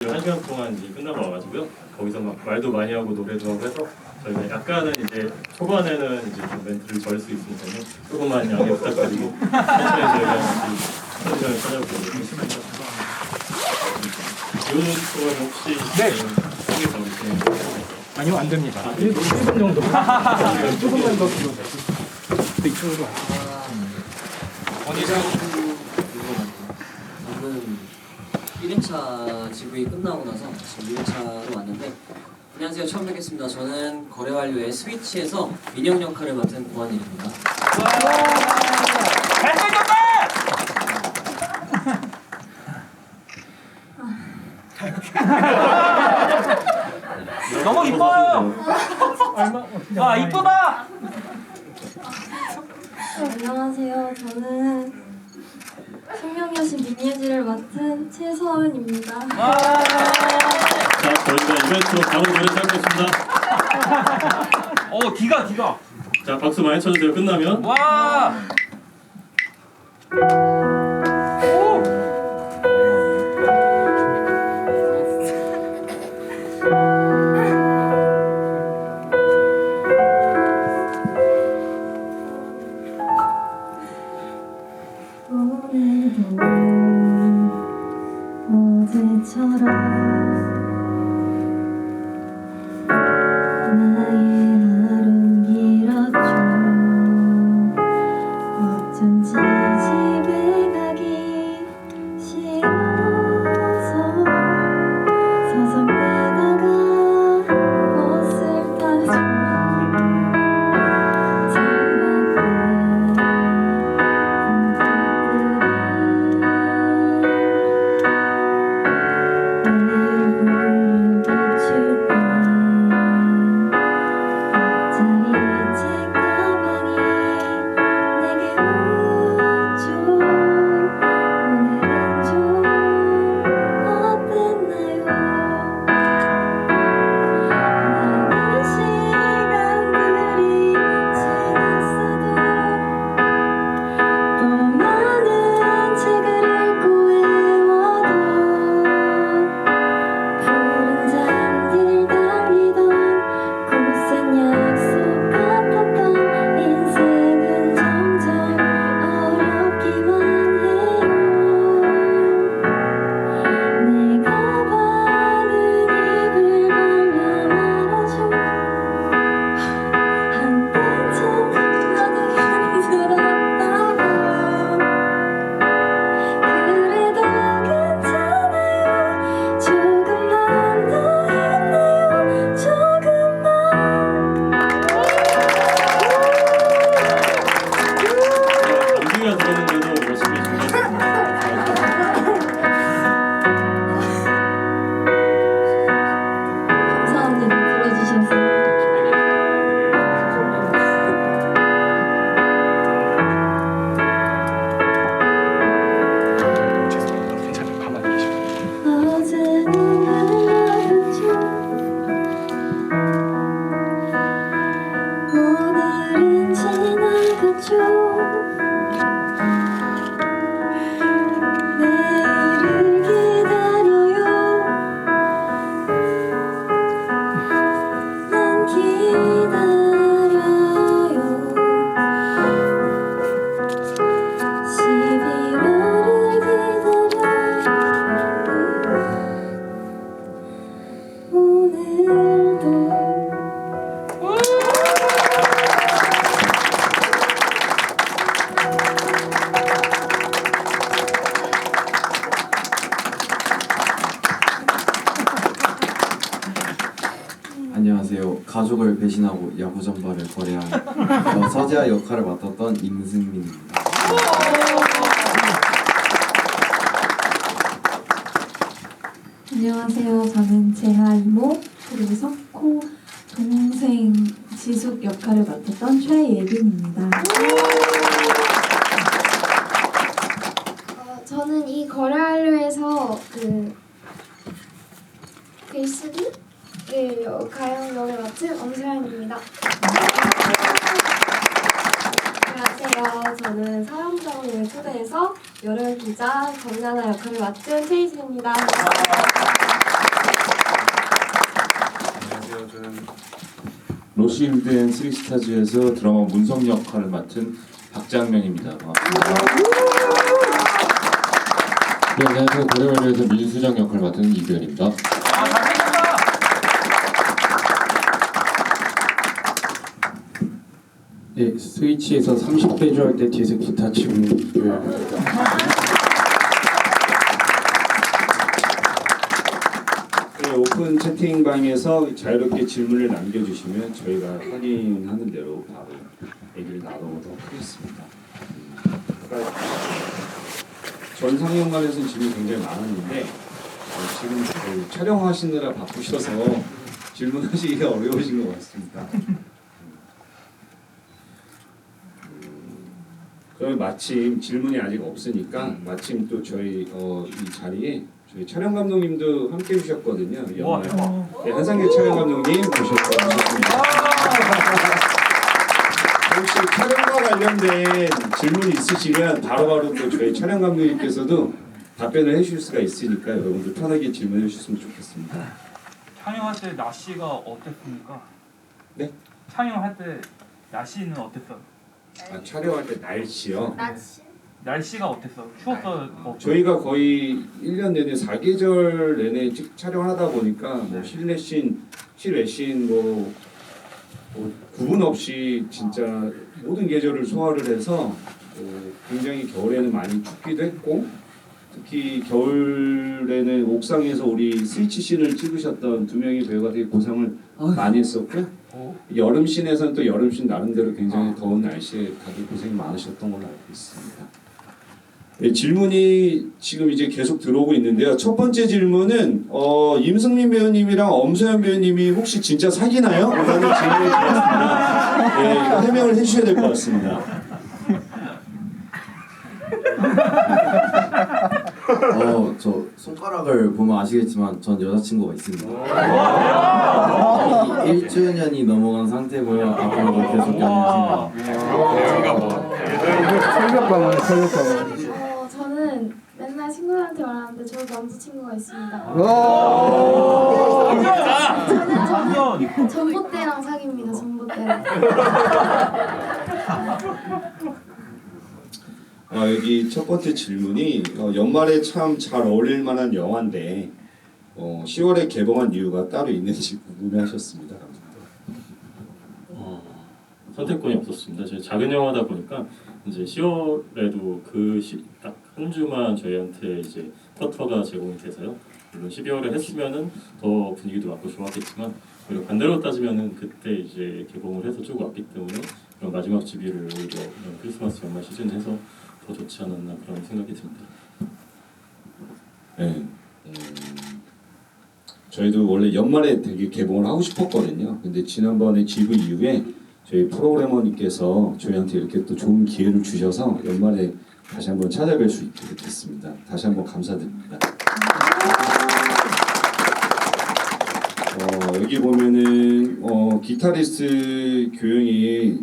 1시간 동안 이제 끝나고 와가지고요. 거기서 막 말도 많이 하고 노래도 하고 해서 저희가 약간은 이제 초반에는 이제 좀 멘트를 절 수 있으니까요. 조금만 양해 부탁드리고 천천히 저희가 컨디션을 찾아보겠습니다. 이런 동안 혹시 소개 좀 해주세요. 아니요, 안 됩니다. 1분 정도. 조금만 더 길어도 돼. 이쪽으로 저는 1회차 GV 끝나고 나서 지금 2회차로 왔는데, 안녕하세요. 처음 뵙겠습니다. 저는 거래완료의 스위치에서 민영 역할을 맡은 고한일입니다. 너무 이뻐요. 아 이쁘다. 안녕하세요. 저는 생명여신 미니에지를 맡은 최서은입니다. 자, 저희가 이벤트로 바로 노래 시작하겠습니다. 기가. 자, 박수 많이 쳐주세요. 끝나면. 와. 오늘도 어제처럼 나의 하루 길었죠. 어쩐지 집에 가기 싫어서 서성대다가 버스를 타죠. 우리가 들었는데도 열심히 준비했습니다. 감사합니다. 들어주셔서. 괜찮아요. 가만히 계시고. 어제는 흘러갔죠. 오늘은 지나갔죠. 내일을 기다려요. 난 기다려요. 11월을 기다려. 오늘도 안녕하세요. 가족을 배신하고 야구 전발을 거래한 서재아 역할을 맡았던 임승민입니다. 안녕하세요. 저는 재하 이모 그리고 석호 동생 지숙 역할을 맡았던 최예빈입니다. 저는 이 거래완료에서 그 글쓰기 가영 역을 맡은 엄소연입니다. 안녕하세요. 저는 사형정을 초대해서 열혈 기자 정나나 역할을 맡은 최희진입니다. 로시힐드 앤 쓰리스타즈에서 드라마 문성 역할을 맡은 박장면입니다. 반갑습니다. 네, 안녕하세요. 고려원에서 민수정 역할을 맡은 이규현입니다. 아, 잘생겼다. 네, 스위치에서 30대 줄 할 때 뒤에서 기타 치고 있는 이규현입니다. 네, 오픈 채팅방에서 자유롭게 질문을 남겨주시면 저희가 확인하는 대로 바로 얘기를 나눠보도록 하겠습니다. 그러니까 전 상영관에서는 질문이 굉장히 많았는데 지금 그 촬영하시느라 바쁘셔서 질문하시기가 어려우신 것 같습니다. 그러면 마침 질문이 아직 없으니까 마침 또 저희 이 자리에 저희 촬영 감독님도 함께 해주셨거든요. 와, 네, 한상규 촬영 감독님 모셨습니다. 혹시 촬영과 관련된 질문이 있으시면 바로바로 또 저희 촬영 감독님께서도 답변을 해주실 수가 있으니까 여러분들 편하게 질문해 주셨으면 좋겠습니다. 촬영할 때 날씨가 어땠습니까? 네? 촬영할 때 날씨는 어땠어요? 아, 촬영할 때 날씨요. 날씨가 어땠어? 추웠어? 저희가 거의 1년 내내 4계절 내내 촬영하다 보니까 뭐 실내 씬, 실외 씬 뭐 구분 없이 진짜 모든 계절을 소화를 해서 굉장히 겨울에는 많이 춥기도 했고 특히 겨울에는 옥상에서 우리 스위치 씬을 찍으셨던 두 명의 배우가 되게 고생을 많이 했었고 여름 씬에서는 또 여름 씬 나름대로 굉장히 더운 날씨에 다들 고생이 많으셨던 걸로 알고 있습니다. 네, 질문이 지금 이제 계속 들어오고 있는데요. 첫 번째 질문은 임승민 배우님이랑 엄소연 배우님이 혹시 진짜 사귀나요? 라는 질문이 들었습니다. 네, 이거 해명을 해주셔야 될 것 같습니다. 저 손가락을 보면 아시겠지만 전 여자친구가 있습니다. 1주년이 넘어간 상태고요. 앞으로도 계속 연애하시면 저는 맨날 친구들한테 말하는데 저도 남자친구가 있습니다. 저는 전봇대랑 사귀입니다. 전봇대랑. 여기 첫 번째 질문이 연말에 참 잘 어울릴 만한 영화인데 10월에 개봉한 이유가 따로 있는지 궁금해하셨습니다. 선택권이 없었습니다. 저희 작은 영화다 보니까 이제 10월에도 그 딱 한 주만 저희한테 이제 쿼터가 제공이 돼서요. 물론 12월에 했으면은 더 분위기도 맞고 좋았겠지만 오히려 반대로 따지면은 그때 이제 개봉을 해서 쭉 왔기 때문에 그런 마지막 주기를 오히려 크리스마스 연말 시즌 해서 더 좋지 않았나 그런 생각이 듭니다. 네. 저희도 원래 연말에 되게 개봉을 하고 싶었거든요. 근데 지난번에 GV 이후에 저희 프로그래머님께서 저희한테 이렇게 또 좋은 기회를 주셔서 연말에 다시 한번 찾아뵐 수 있게 됐습니다. 다시 한번 감사드립니다. 여기 보면은 기타리스트 교영이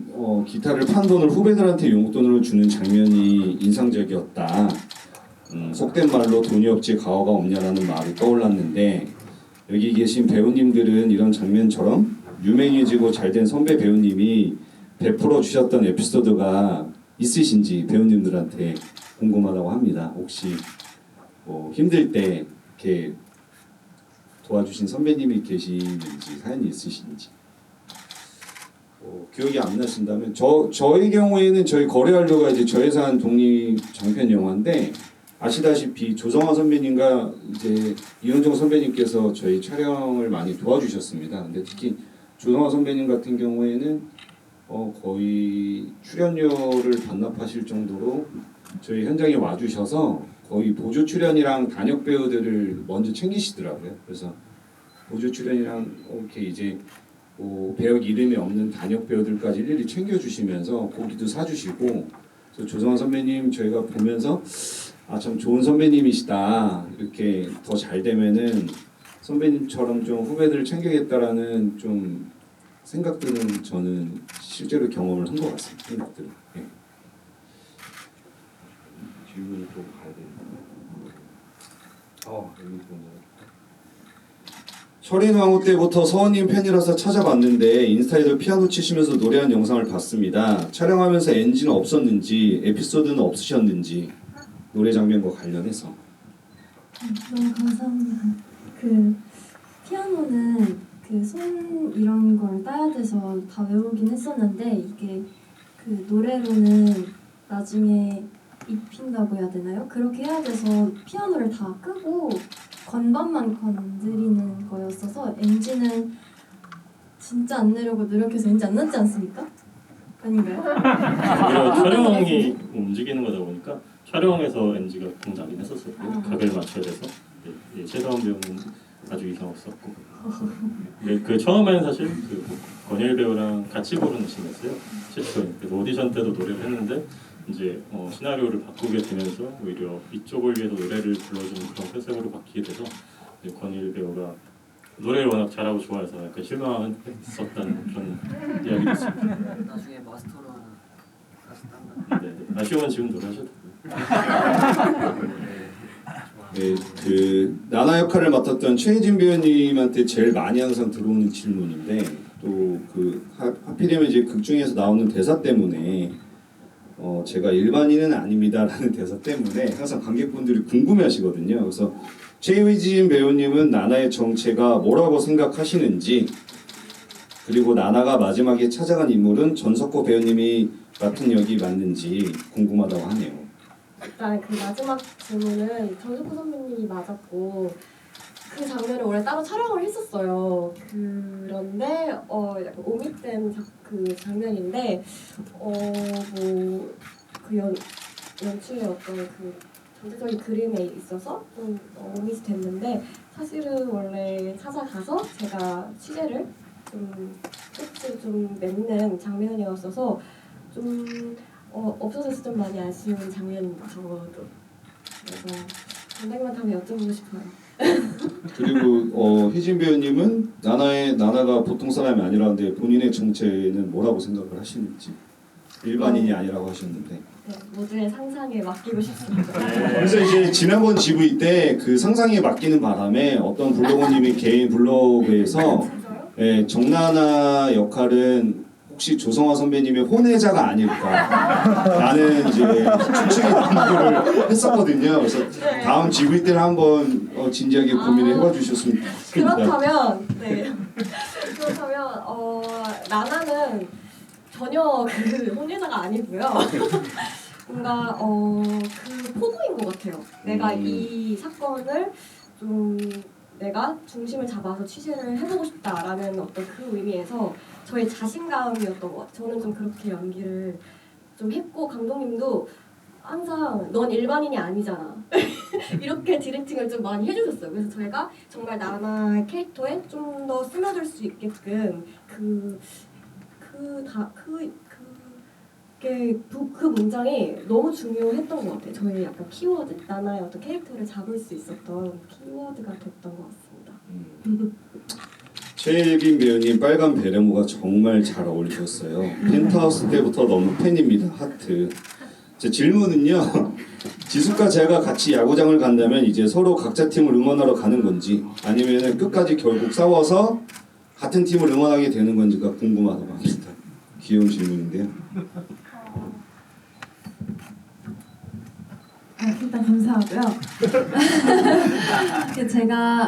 기타를 판 돈을 후배들한테 용돈으로 주는 장면이 인상적이었다. 속된 말로 돈이 없지 가오가 없냐라는 말이 떠올랐는데 여기 계신 배우님들은 이런 장면처럼 유명해지고 잘된 선배 배우님이 베풀어 주셨던 에피소드가 있으신지 배우님들한테 궁금하다고 합니다. 혹시 힘들 때 이렇게 도와주신 선배님이 계시는지 사연이 있으신지 기억이 안 나신다면 저의 경우에는 저희 거래한료가 이제 저예산 독립 장편 영화인데 아시다시피 조성화 선배님과 이제 이현정 선배님께서 저희 촬영을 많이 도와주셨습니다. 근데 특히 조성화 선배님 같은 경우에는 거의 출연료를 반납하실 정도로 저희 현장에 와주셔서 거의 보조 출연이랑 단역 배우들을 먼저 챙기시더라고요. 그래서 보조 출연이랑 이렇게 이제 배역 이름이 없는 단역 배우들까지 일일이 챙겨주시면서 고기도 사주시고 그래서 조성환 선배님 저희가 보면서 참 좋은 선배님이시다. 이렇게 더 잘 되면은 선배님처럼 좀 후배들을 챙기겠다라는 좀 생각들은 저는 실제로 경험을 한 것 같습니다. 생각들은. 예. 질문을 또 가야 되는데. 여기 또 철인 왕후 때부터 서원님 팬이라서 찾아봤는데 인스타에도 피아노 치시면서 노래한 영상을 봤습니다. 촬영하면서 NG는 없었는지 에피소드는 없으셨는지 노래 장면과 관련해서. 너무 감사합니다. 그 피아노는 그 손 이런 걸 따야 돼서 다 외우긴 했었는데 이게 그 노래로는 나중에 입힌다고 해야 되나요? 그렇게 해야 돼서 피아노를 다 끄고 건반만 건드리는 거였어서 NG는 진짜 안 내려고 노력해서 NG 안 났지 않습니까? 아닌가요? 오히려 촬영이 움직이는 거다 보니까 촬영에서 NG가 동작이 했었어요. 각을 맞춰야 돼서. 예, 최다원 배우는 아주 이상 없었고. 네, 그 처음에는 사실 그 권일 배우랑 같이 부르는 씬이었어요. 최초에. 그래서 오디션 때도 노래를 했는데 이제 시나리오를 바꾸게 되면서 오히려 이쪽을 위해서 노래를 불러주는 그런 컨셉으로 바뀌게 돼서 이제 권일 배우가 노래를 워낙 잘하고 좋아해서 약간 실망했었다는 그런 이야기도 있습니다. 나중에 마스터로 하나 네, 아쉬우면 지금 노래하셔도 되고요. 네, 그 나나 역할을 맡았던 최혜진 배우님한테 제일 많이 항상 들어오는 질문인데 또 그 하필이면 이제 극 중에서 나오는 대사 때문에 제가 일반인은 아닙니다라는 대사 때문에 항상 관객분들이 궁금해하시거든요. 그래서 최혜진 배우님은 나나의 정체가 뭐라고 생각하시는지 그리고 나나가 마지막에 찾아간 인물은 전석호 배우님이 맡은 역이 맞는지 궁금하다고 하네요. 일단 그 마지막 질문은 전석호 선배님이 맞았고 그 장면을 원래 따로 촬영을 했었어요. 그런데 약간 오밋된 그 장면인데 뭐 그 연출의 어떤 그 전체적인 그림에 있어서 좀 오밋이 됐는데 사실은 원래 찾아가서 제가 취재를 끝을 좀 맺는 장면이었어서 좀 없어져서 좀 많이 아쉬운 장면입니다. 적어도. 그래서 선생님한테 한번 여쭤보고 싶어요. 그리고 혜진 배우님은 나나가 보통 사람이 아니라는데 본인의 정체는 뭐라고 생각을 하시는지 일반인이 아니라고 하셨는데. 네, 모두의 상상에 맡기고 싶습니다. 그래서 이제 지난번 GV 때 그 상상에 맡기는 바람에 어떤 블로거님이 개인 블로그에서 정나나 역할은 혹시 조성아 선배님의 혼외자가 아닐까라는 이제 추측이 나온 거를 했었거든요. 그래서 다음 GV 때는 한번 진지하게 고민을 해봐 주셨으면 좋겠습니다. 그렇다면 나나는 전혀 그 혼외자가 아니고요. 뭔가 그 포부인 것 같아요. 내가 이 사건을 좀 내가 중심을 잡아서 취재를 해보고 싶다라는 어떤 그 의미에서 저의 자신감이었던 것 같아요. 저는 좀 그렇게 연기를 좀 했고 감독님도 항상 넌 일반인이 아니잖아 이렇게 디렉팅을 좀 많이 해주셨어요. 그래서 저희가 정말 나나 캐릭터에 좀 더 스며들 수 있게끔 그 문장이 너무 중요했던 것 같아요. 저희 약간 키워드, 나나의 어떤 캐릭터를 잡을 수 있었던 키워드가 됐던 것 같습니다. 최예빈 배우님 빨간 베레모가 정말 잘 어울리셨어요. 펜트하우스 때부터 너무 팬입니다. 하트. 제 질문은요. 지숙과 제가 같이 야구장을 간다면 이제 서로 각자 팀을 응원하러 가는 건지 아니면 끝까지 결국 싸워서 같은 팀을 응원하게 되는 건지가 궁금하다고 합니다. 귀여운 질문인데요. 일단 감사하고요.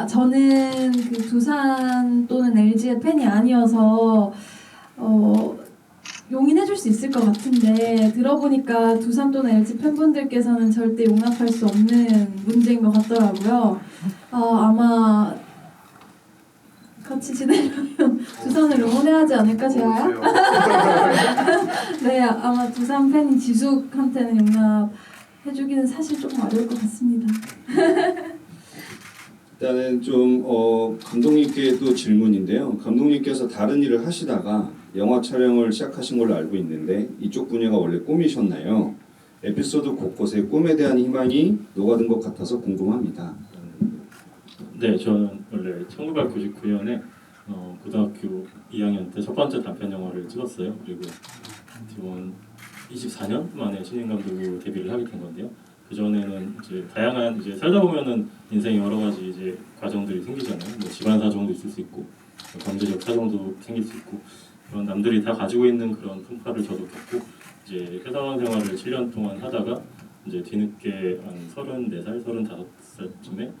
저는 그 두산 또는 LG의 팬이 아니어서 용인해줄 수 있을 것 같은데 들어보니까 두산 또는 LG 팬분들께서는 절대 용납할 수 없는 문제인 것 같더라고요. 아마 같이 지내려면 두산을 응원해야 하지 않을까 제가요? 네, 아마 두산 팬인 지숙한테는 용납해주기는 사실 조금 어려울 것 같습니다. 일단은 좀 감독님께 또 질문인데요. 감독님께서 다른 일을 하시다가 영화 촬영을 시작하신 걸로 알고 있는데 이쪽 분야가 원래 꿈이셨나요? 에피소드 곳곳에 꿈에 대한 희망이 녹아든 것 같아서 궁금합니다. 네, 저는 원래 1999년에 고등학교 2학년 때 첫 번째 단편 영화를 찍었어요. 그리고 지금 24년 만에 신인 감독으로 데뷔를 하게 된 건데요. 그 전에는 이제 다양한 살다 보면은 인생에 여러 가지 과정들이 생기잖아요. 뭐 집안 사정도 있을 수 있고 경제적 사정도 생길 수 있고 그런 남들이 다 가지고 있는 그런 풍파를 저도 겪고 이제 회사원 생활을 7년 동안 하다가 이제 뒤늦게 한 34살, 35살쯤에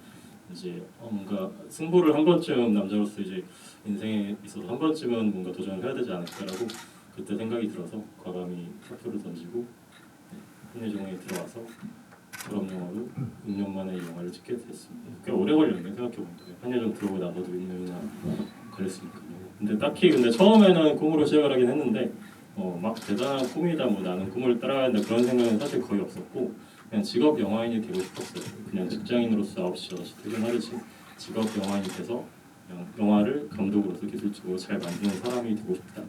이제 뭔가 승부를 한 번쯤 남자로서 이제 인생에 있어서 한 번쯤은 뭔가 도전을 해야 되지 않을까라고 그때 생각이 들어서 과감히 사표를 던지고 한예종에 들어와서 졸업 영화로 6년 만에 이 영화를 찍게 됐습니다. 꽤 오래 걸렸네 생각해보니까 한예종 들어오고 나서도 6년이나 걸렸으니까요. 근데 처음에는 꿈으로 시작을 하긴 했는데 막 대단한 꿈이다 뭐 나는 꿈을 따라야 한다 그런 생각은 사실 거의 없었고 그냥 직업 영화인이 되고 싶었어요. 그냥 직장인으로서 9시 6시 퇴근하듯이 직업 영화인이 돼서 그냥 영화를 감독으로서 기술적으로 잘 만드는 사람이 되고 싶다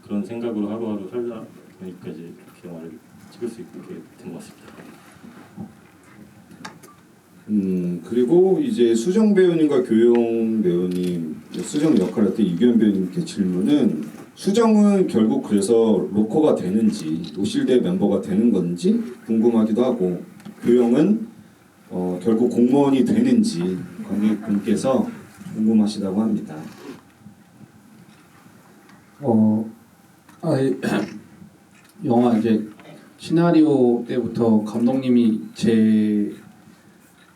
그런 생각으로 하루하루 살다 보니까 이제 이렇게 영화를 찍을 수 있게 된 것 같습니다. 그리고 이제 수정 배우님과 교용 배우님 수정 역할을 했던 이규현 배우님께 질문은 수정은 결국 그래서 로코가 되는지 로실드의 멤버가 되는 건지 궁금하기도 하고 교용은 결국 공무원이 되는지 관객분께서 궁금하시다고 합니다. 영화 이제 시나리오 때부터 감독님이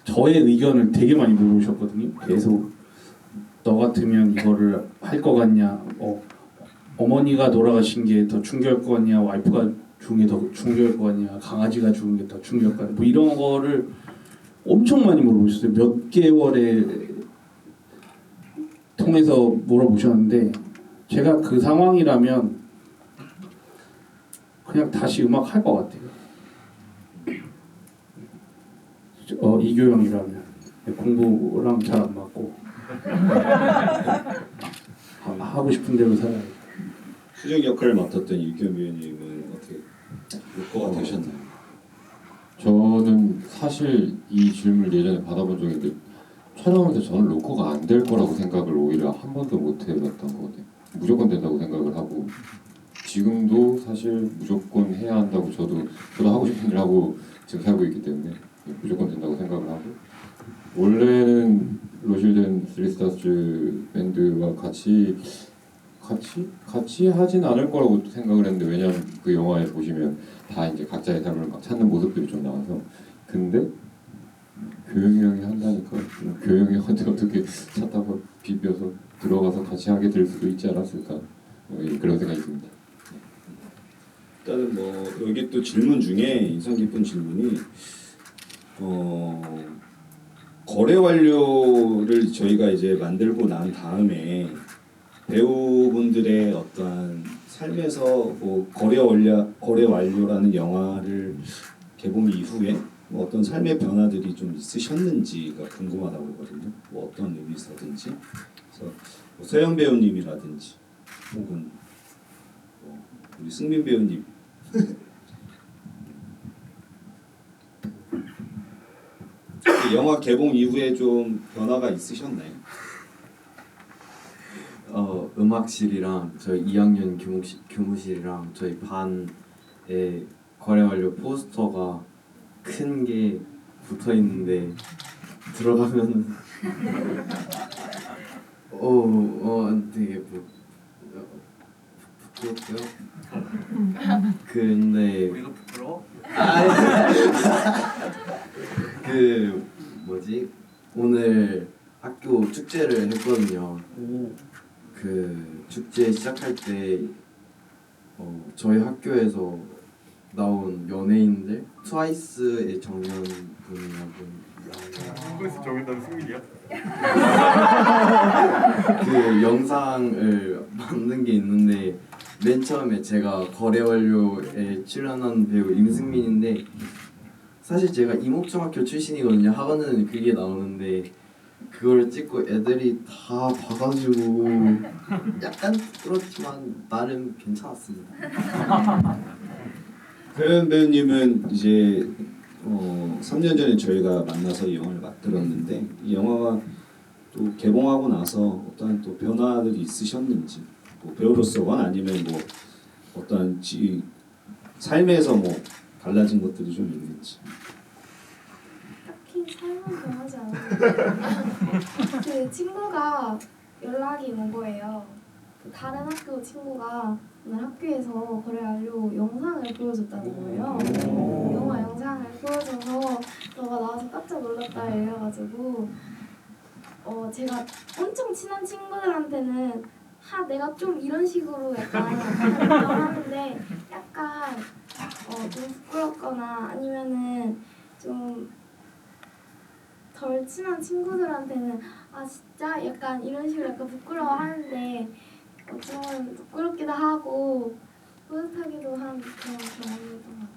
저의 의견을 되게 많이 물어보셨거든요. 계속 너 같으면 이거를 할 것 같냐, 어머니가 돌아가신 게 더 충격일 것 같냐, 와이프가 죽은 게 더 충격일 것 같냐, 강아지가 죽은 게 더 충격일 것 같냐, 뭐 이런 거를 엄청 많이 물어보셨어요. 몇 개월에 통해서 물어보셨는데 제가 그 상황이라면 그냥 다시 음악 할 것 같아요. 이교영이라면 공부랑 잘 안 맞고 하고 싶은 대로 살아요. 수정 역할을 맡았던 이규현 배우님은 어떻게 로코가 되셨나요? 저는 사실 이 질문을 예전에 받아본 적이 있는데 촬영하면서 저는 로코가 안 될 거라고 생각을 오히려 한 번도 못 해봤던 것 같아요. 무조건 된다고 생각을 하고 지금도 사실 무조건 해야 한다고 저도 하고 싶은 일 하고 지금 살고 있기 때문에 무조건 된다고 생각을 하고 원래는 로실덴 쓰리스타즈 밴드와 같이 하진 않을 거라고 생각을 했는데 왜냐면 그 영화에 보시면 다 이제 각자의 삶을 막 찾는 모습들이 좀 나와서 근데 교영이 형이 한다니까 교영이 형한테 어떻게 찾다가 비벼서 들어가서 같이 하게 될 수도 있지 않았을까 그런 생각이 듭니다. 일단은 뭐 여기 또 질문 중에 인상 깊은 질문이 거래 완료를 저희가 이제 만들고 난 다음에 배우분들의 어떠한 삶에서 뭐 거래 완료라는 영화를 개봉 이후에 뭐 어떤 삶의 변화들이 좀 있으셨는지가 궁금하다고 하거든요. 뭐 어떤 의미에서든지. 그래서 뭐 서영 배우님이라든지 혹은 뭐 우리 승민 배우님. 영화 개봉 이후에 좀 변화가 있으셨나요? 음악실이랑 저희 2학년 교무실이랑 저희 반에 거래 완료 포스터가 큰 게 붙어 있는데 들어가면 되게 부끄럽고요. 근데 우리가 부끄러워? 그 뭐지 오늘 학교 축제를 했거든요. 그 축제 시작할 때 저희 학교에서 나온 연예인들 트와이스의 정연분이라고 한국에서 정했다는 승민이야? 그 영상을 만든 게 있는데 맨 처음에 제가 거래 완료에 출연한 배우 임승민인데 사실 제가 이목중학교 출신이거든요. 학원은 그게 나오는데 그걸 찍고 애들이 다 봐가지고 약간 부끄럽지만 나름 괜찮았습니다. 배은 배우님은 이제 3년 전에 저희가 만나서 이 영화를 만들었는데 이 영화가 또 개봉하고 나서 어떤 또 변화들이 있으셨는지 뭐 배우로서건 아니면 뭐 어떤 삶에서 뭐 달라진 것들이 좀 있는지. 딱히 삶은 변하지 않았는데 그 친구가 연락이 온 거예요. 그 다른 학교 친구가 오늘 학교에서 거래 완료 영상을 보여줬다는 거예요. 영화 영상을 보여줘서 너가 나와서 깜짝 놀랐다 이래가지고 제가 엄청 친한 친구들한테는 내가 좀 이런 식으로 약간 하는데 약간 좀 부끄럽거나 아니면은 좀 덜 친한 친구들한테는 진짜 약간 이런 식으로 약간 부끄러워하는데 좀 부끄럽기도 하고 뿌듯하기도 한 그런 경험이었던 것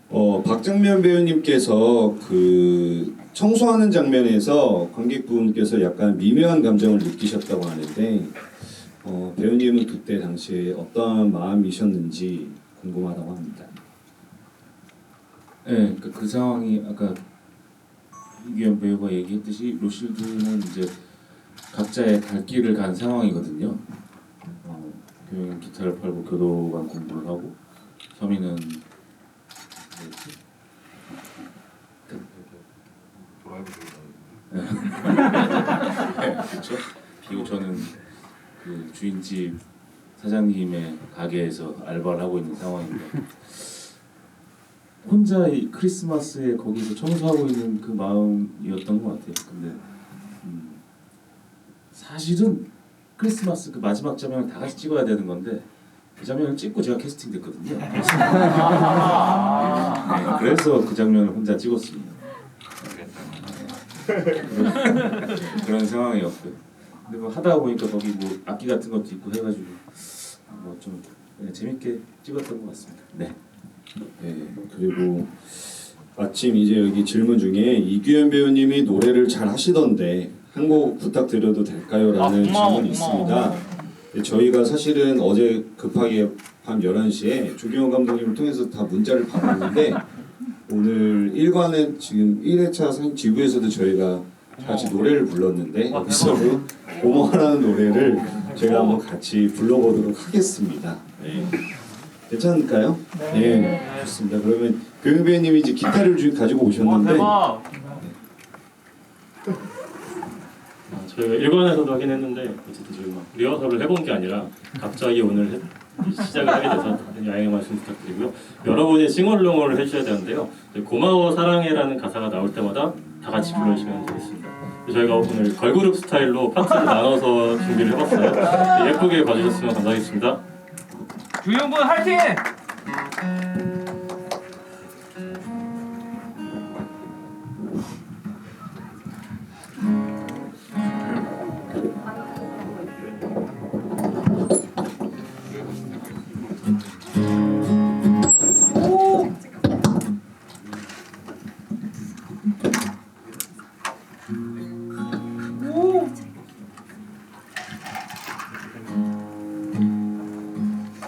같아요. 박정면 배우님께서 그 청소하는 장면에서 관객분께서 약간 미묘한 감정을 느끼셨다고 하는데 배우님은 그때 당시에 어떠한 마음이셨는지 궁금하다고 합니다. 네, 그 상황이 아까 이규현 배우가 얘기했듯이 로실드는 이제 각자의 갈 길을 간 상황이거든요. 교영은 기타를 팔고 교도관 공부를 하고 서민은 네, 그렇죠. 그리고 저는 그 주인집 사장님의 가게에서 알바를 하고 있는 상황입니다. 혼자 이 크리스마스에 거기서 청소하고 있는 그 마음이었던 것 같아요. 근데 사실은 크리스마스 그 마지막 장면을 다 같이 찍어야 되는 건데 그 장면을 찍고 제가 캐스팅됐거든요. 그래서 그 장면을 혼자 찍었습니다. 그런 상황이었고요. 근데 뭐 하다 보니까 거기 뭐 악기 같은 것도 있고 해가지고 뭐 좀 재밌게 찍었던 것 같습니다. 네. 네, 그리고 마침 이제 여기 질문 중에 이규현 배우님이 노래를 잘 하시던데 한 곡 부탁드려도 될까요? 라는 질문이 있습니다. 저희가 사실은 어제 급하게 밤 11시에 조경호 감독님을 통해서 다 문자를 받았는데 오늘 1관에 지금 1회차 지구에서도 저희가 같이 노래를 불렀는데 여기서도 고마워라는 노래를 제가 한번 같이 불러보도록 하겠습니다. 네. 괜찮을까요? 네, 좋습니다. 그러면 교영 배우님이 이제 기타를 가지고 오셨는데 저희가 일관에서도 하긴 했는데 어쨌든 저희 막 리허설을 해본 게 아니라 갑자기 오늘 시작을 하게 돼서 양해 말씀 부탁드리고요. 여러분이 싱얼롱을 해주셔야 되는데요. 고마워 사랑해라는 가사가 나올 때마다 다 같이 불러주시면 되겠습니다. 저희가 오늘 걸그룹 스타일로 파트를 나눠서 준비를 해봤어요. 예쁘게 봐주셨으면 감사하겠습니다. 주윤분 화이팅!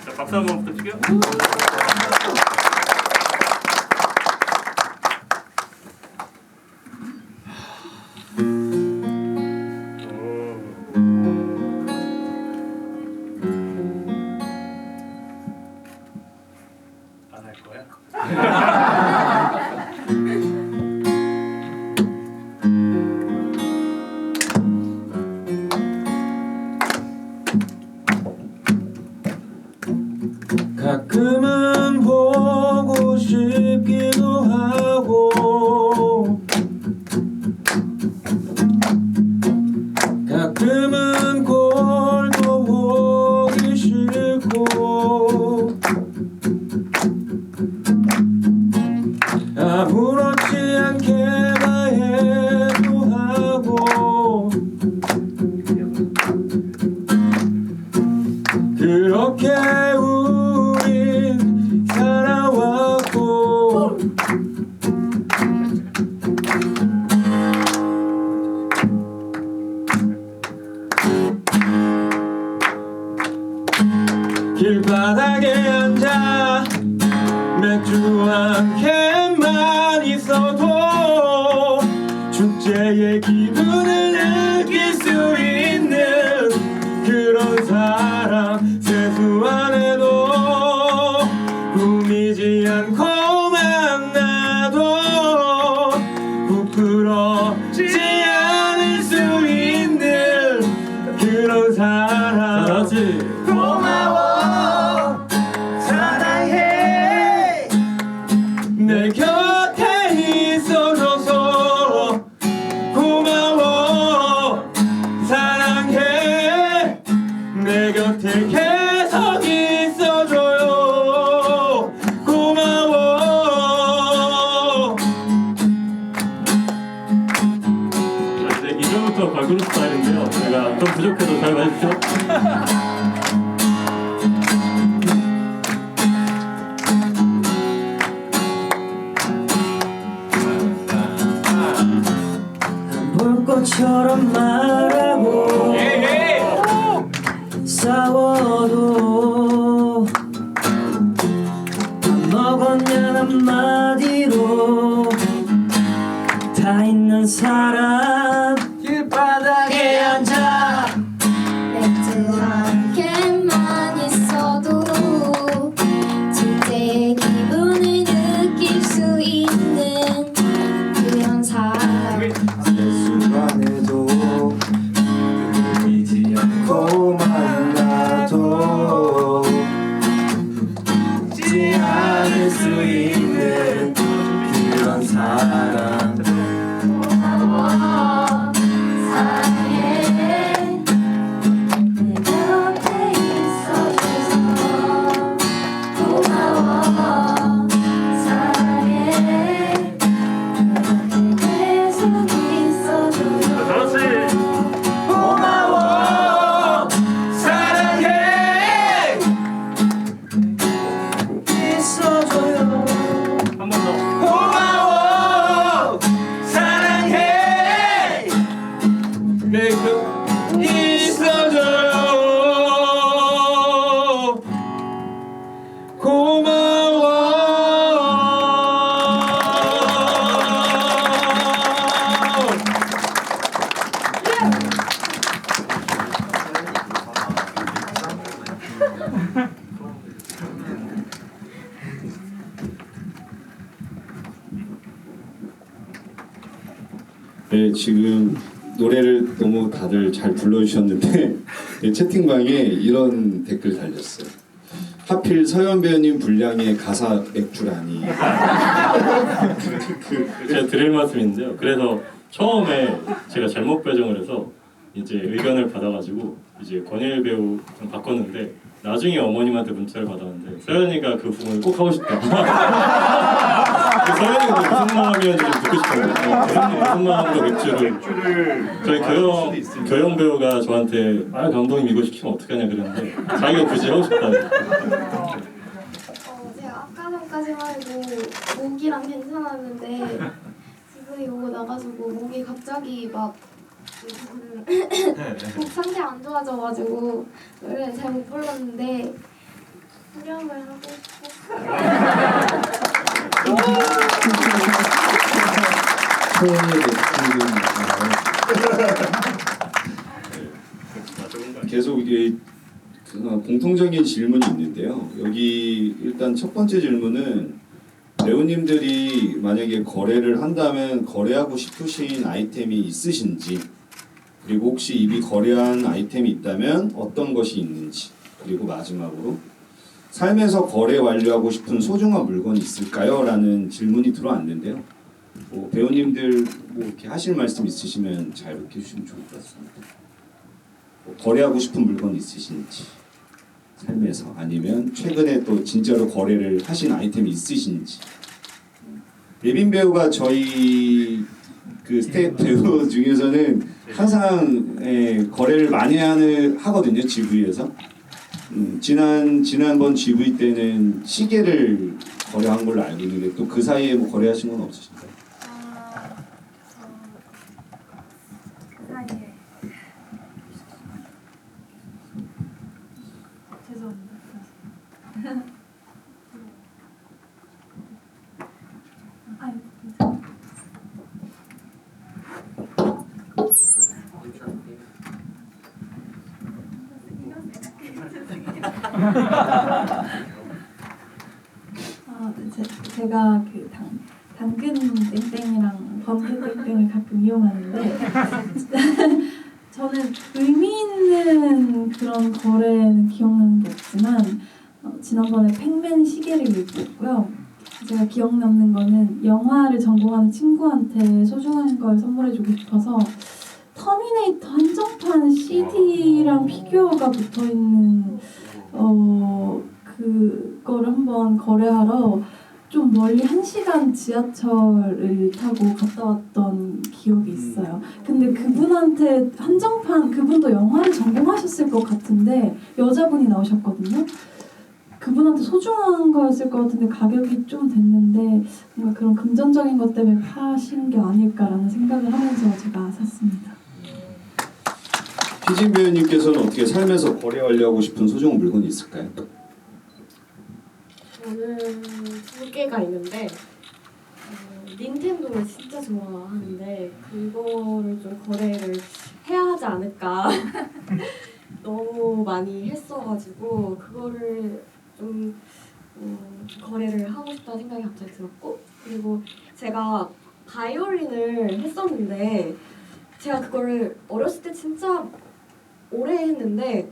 자, 박수 한번 부탁드릴게요. 안 할 거야? 가끔은 보고 싶기도 하고 가끔은 꼴도 보기 싫고 아무렇지 않게 말해도 하고 그렇게 우린 살아왔고 길바닥에 앉아 맥주 한 캔만 있어도 축제의 기분을 느낄 수 있는 그런 사람 세수한 해도 꾸미지 않고 만나도 부끄럽지 않을 곁에 계속 있어줘요. 고마워. 이제 이제부터 걸그룹 스타일인데요. 제가 좀 부족해도 잘 봐주십시오. 볼 것처럼 말하고 싸워도 밥 먹었냐 한마디로 다 있는 사람 길바닥에 앉아 맥주 한 캔만 있어도 진짜의 기분을 느낄 수 있는 그런 사람. 순간에도 잊지 않고 만나도 잊지 않을 수 있는 그런 사람. 고마워 사랑해 내 곁에 있어줘서. 고마워 사랑해 내 곁에 계속 있어줘서. 고마워 사랑해 있어줘요. 한 번 더. 고마워 사랑해 내 곁에 있어줘요. 고마워. 네, 지금 노래를 너무 다들 잘 불러주셨는데 네, 채팅방에 이런 댓글 달렸어요. 하필 서현 배우님 분량의 가사 맥주라니. 제가 드릴 말씀인데요. 그래서 처음에 제가 잘못 배정을 해서 이제 의견을 받아가지고 이제 권일 배우 좀 바꿨는데 나중에 어머님한테 문자를 받았는데 서현이가 그 부분을 꼭 하고 싶다. 서현이가 무슨 마음이었는지 좀 듣고 싶어요. 무슨 마음으로 맥주를 저희 교영 배우가 저한테 감독님 이거 시키면 어떡하냐 그랬는데 자기가 굳이 하고 싶다. 제가 아까 전까지만 해도 목이랑 괜찮았는데 지금 이거 나가지고 목이 갑자기 막 목 상태 안 좋아져가지고 노래는 잘 못 불렀는데 후렴을 하고 초연의 계속 이게 공통적인 질문이 있는데요. 여기 일단 첫 번째 질문은 배우님들이 만약에 거래를 한다면 거래하고 싶으신 아이템이 있으신지, 그리고 혹시 이미 거래한 아이템이 있다면 어떤 것이 있는지, 그리고 마지막으로 삶에서 거래 완료하고 싶은 소중한 물건이 있을까요? 라는 질문이 들어왔는데요. 배우님들 뭐 이렇게 하실 말씀 있으시면 잘 이렇게 해주시면 좋을 것 같습니다. 거래하고 싶은 물건 있으신지, 삶에서, 아니면 최근에 또 진짜로 거래를 하신 아이템이 있으신지. 예빈 배우가 저희 그 스텝 배우 중에서는 항상 거래를 많이 하거든요, GV에서. 지난번 GV 때는 시계를 거래한 걸로 알고 있는데 또 그 사이에 뭐 거래하신 건 없으신가요? 그 사이에 죄송합니다. 제가 그 당근 땡땡이랑 범규 땡땡을 가끔 이용하는데 저는 의미 있는 그런 거래는 기억나는 게 없지만 지난번에 팩맨 시계를 입었고요. 제가 기억 남는 거는 영화를 전공하는 친구한테 소중한 걸 선물해주고 싶어서 터미네이터 한정판 CD랑 피규어가 붙어 있는 그거를 한번 거래하러 좀 멀리 1시간 지하철을 타고 갔다 왔던 기억이 있어요. 근데 그분한테 한정판, 그분도 영화를 전공하셨을 것 같은데 여자분이 나오셨거든요. 그분한테 소중한 거였을 것 같은데 가격이 좀 됐는데 뭔가 그런 금전적인 것 때문에 파신 게 아닐까라는 생각을 하면서 제가 샀습니다. 희진 배우님께서는 어떻게 삶에서 거래하려고 싶은 소중한 물건이 있을까요? 저는 2개가 있는데 닌텐도를 진짜 좋아하는데 그거를 좀 거래를 해야 하지 않을까 너무 많이 했어가지고 그거를 좀 거래를 하고 싶다는 생각이 갑자기 들었고 그리고 제가 바이올린을 했었는데 제가 그거를 어렸을 때 진짜 오래 했는데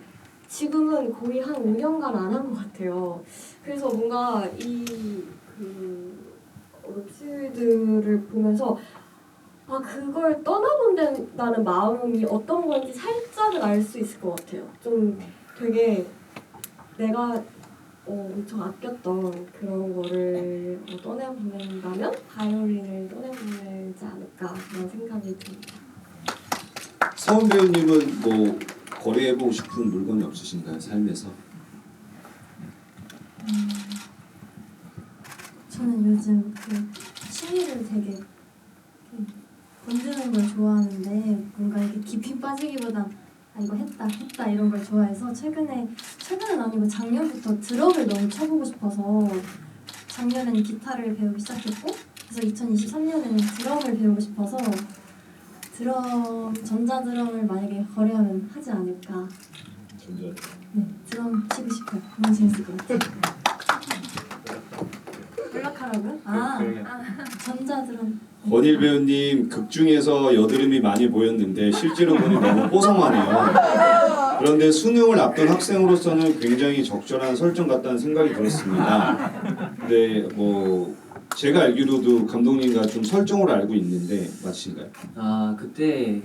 지금은 거의 한 5년간 안 한 것 같아요. 그래서 뭔가 로치들을 보면서 그걸 떠나본다는 마음이 어떤 건지 살짝은 알 수 있을 것 같아요. 좀 되게 내가 엄청 아꼈던 그런 거를 떠내보낸다면 바이올린을 떠내보내지 않을까 그런 생각이 듭니다. 서원 배우님은 뭐 거래해보고 싶은 물건이 없으신가요? 삶에서? 저는 요즘 취미를 되게 건드는 걸 좋아하는데 뭔가 이렇게 깊이 빠지기보단 이거 했다 이런 걸 좋아해서 최근은 아니고 작년부터 드럼을 너무 쳐보고 싶어서 작년에는 기타를 배우기 시작했고 그래서 2023년에는 드럼을 배우고 싶어서 전자드럼을 만약에 거래하면 하지 않을까. 네, 드럼 치고 싶어요. 너무 재밌을 것 같아요. 연락하라고요? 전자드럼. 권일 배우님 극 중에서 여드름이 많이 보였는데 실제로 보니 너무 뽀송하네요. 그런데 수능을 앞둔 학생으로서는 굉장히 적절한 설정 같다는 생각이 들었습니다. 근데 뭐 제가 알기로도 감독님과 좀 설정을 알고 있는데 맞으신가요? 그때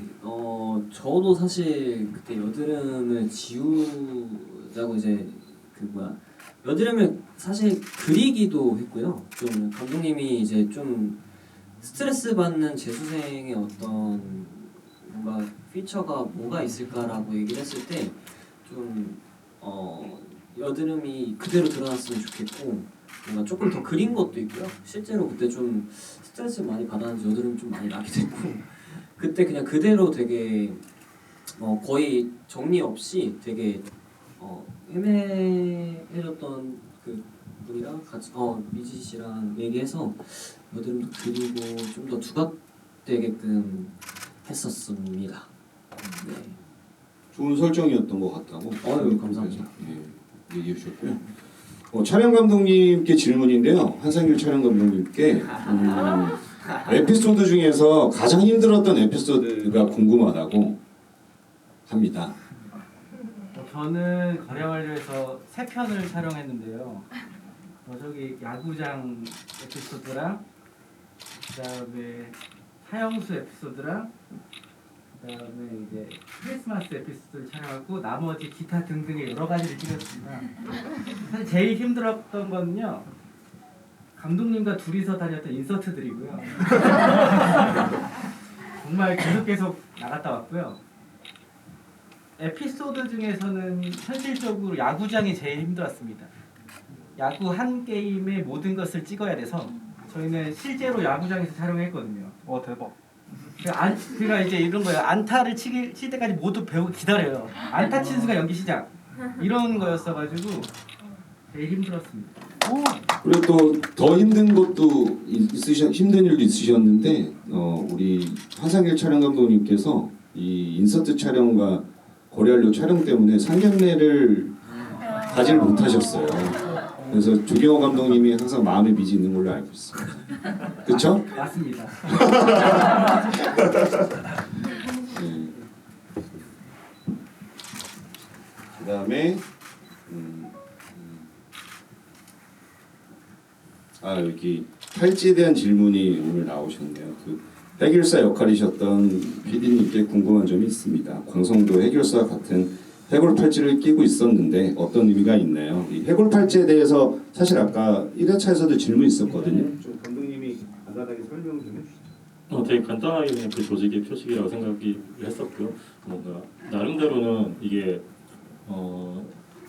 저도 사실 그때 여드름을 지우자고 이제 여드름을 사실 그리기도 했고요. 좀 감독님이 이제 좀 스트레스 받는 재수생의 어떤 뭔가 피처가 뭐가 있을까라고 얘기를 했을 때 좀 여드름이 그대로 드러났으면 좋겠고 뭔가 조금 더 그린 것도 있고요. 실제로 그때 좀 스트레스를 많이 받았는지 여드름 좀 많이 나게 됐고 그때 그냥 그대로 되게 거의 정리 없이 되게 애매해졌던 그 분이랑 같이 미지 씨랑 얘기해서 여드름도 그리고 좀 더 두각되게끔 했었습니다. 네. 좋은 설정이었던 것 같다고. 감사합니다. 네, 얘기해 주셨고요. 촬영 감독님께 질문인데요. 한상규 촬영 감독님께 에피소드 중에서 가장 힘들었던 에피소드가 궁금하다고 합니다. 저는 거래완료에서 3편을 촬영했는데요. 저기 야구장 에피소드랑 그다음에 사형수 에피소드랑 그다음에 이제 크리스마스 에피소드를 촬영하고 나머지 기타 등등의 여러 가지를 찍었습니다. 사실 제일 힘들었던 거는요. 감독님과 둘이서 다녔던 인서트들이고요. 정말 계속 나갔다 왔고요. 에피소드 중에서는 현실적으로 야구장이 제일 힘들었습니다. 야구 한 게임의 모든 것을 찍어야 돼서 저희는 실제로 야구장에서 촬영했거든요. 대박. 그러니까 이제 이런 거예요. 안타를 칠 때까지 모두 배우고 기다려요. 안타 친 순간 연기 시작. 이런 거였어가지고 제일 힘들었습니다. 그리고 또 더 힘든 것도 힘든 일도 있으셨는데 우리 한상길 촬영 감독님께서 이 인서트 촬영과 거래완료 촬영 때문에 상견례를 가지를 못하셨어요. 그래서 조경호 감독님이 항상 마음에 빚이 있는 걸로 알고 있어요. 그렇죠? 맞습니다. 네. 그다음에 여기 팔찌에 대한 질문이 오늘 나오셨네요. 그 해결사 역할이셨던 PD님께 궁금한 점이 있습니다. 광성도 해결사 같은 해골 팔찌를 끼고 있었는데 어떤 의미가 있나요? 이 해골 팔찌에 대해서 사실 아까 1회차에서도 질문이 있었거든요. 좀 감독님이 간단하게 설명 좀 해주시죠. 되게 간단하게 그냥 그 조직의 표식이라고 생각이 했었고요. 뭔가 나름대로는 이게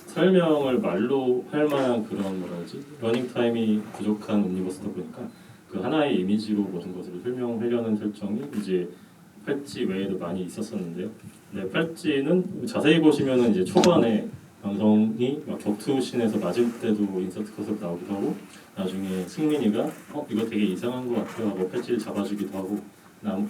설명을 말로 할 만한 그런 뭐라 하지 러닝 타임이 부족한 옴니버스다 보니까 그 하나의 이미지로 모든 것을 설명하려는 설정이 이제 팔찌 외에도 많이 있었었는데요. 네, 팔찌는 자세히 보시면은 이제 초반에 광성이 막 격투신에서 맞을 때도 인서트 컷으로 나오기도 하고 나중에 승민이가 이거 되게 이상한 것 같아요 하고 팔찌를 잡아주기도 하고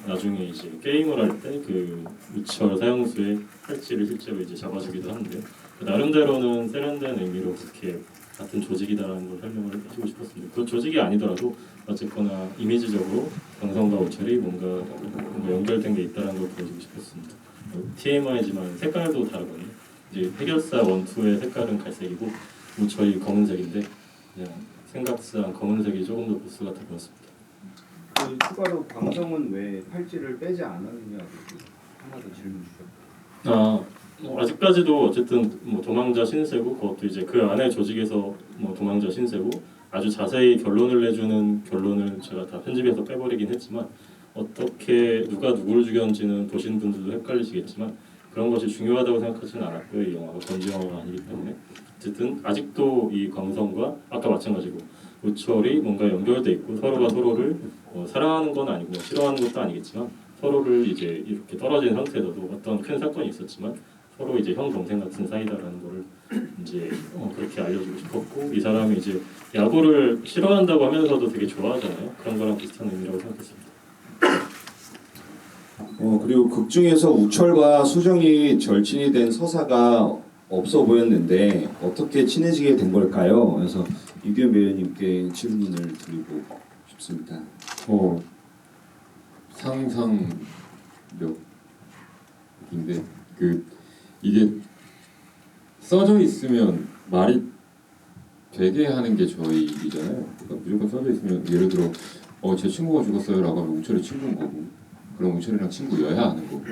나중에 이제 게임을 할 때 그 우철 사형수의 팔찌를 실제로 이제 잡아주기도 하는데 나름대로는 세련된 의미로 그렇게 같은 조직이다라는 걸 설명을 해주고 싶었습니다. 그 조직이 아니더라도 어쨌거나 이미지적으로 광성과 우철이 뭔가 연결된 게 있다는 걸 보여주고 싶었습니다. TMI지만 색깔도 다르거든요. 이제 해결사 1, 2의 색깔은 갈색이고 우철이 검은색인데 그냥 생각상 검은색이 조금 더 보스 같아 보였습니다. 그 추가로 광성은 왜 팔찌를 빼지 않았느냐 하나 더 질문 주셨고. 아직까지도 어쨌든 뭐 도망자 신세고 그것도 이제 그 안에 조직에서 뭐 도망자 신세고 아주 자세히 결론을 내주는 결론을 제가 다 편집해서 빼버리긴 했지만 어떻게 누가 누구를 죽였는지는 보신 분들도 헷갈리시겠지만 그런 것이 중요하다고 생각하지는 않았고요. 이 영화가 번지 영화가 아니기 때문에 어쨌든 아직도 이 광성과 아까 마찬가지로 우철이 뭔가 연결돼 있고 서로가 서로를 사랑하는 건 아니고 싫어하는 것도 아니겠지만 서로를 이제 이렇게 떨어진 상태에서도 어떤 큰 사건이 있었지만 서로 이제 형 동생 같은 사이다라는 거를 이제 그렇게 알려주고 싶었고 이 사람이 이제 야구를 싫어한다고 하면서도 되게 좋아하잖아요. 그런 거랑 비슷한 의미라고 생각했습니다. 그리고 극 중에서 우철과 수정이 절친이 된 서사가 없어 보였는데 어떻게 친해지게 된 걸까요? 그래서 이규현 배우님께 질문을 드리고 싶습니다. 상상력인데 이게 써져 있으면 말이 되게 하는 게 저희 일이잖아요. 그러니까 무조건 써져 있으면 예를 들어 제 친구가 죽었어요라고 하면 우철이 친구인 거고 그럼 우철이랑 친구여야 하는 거고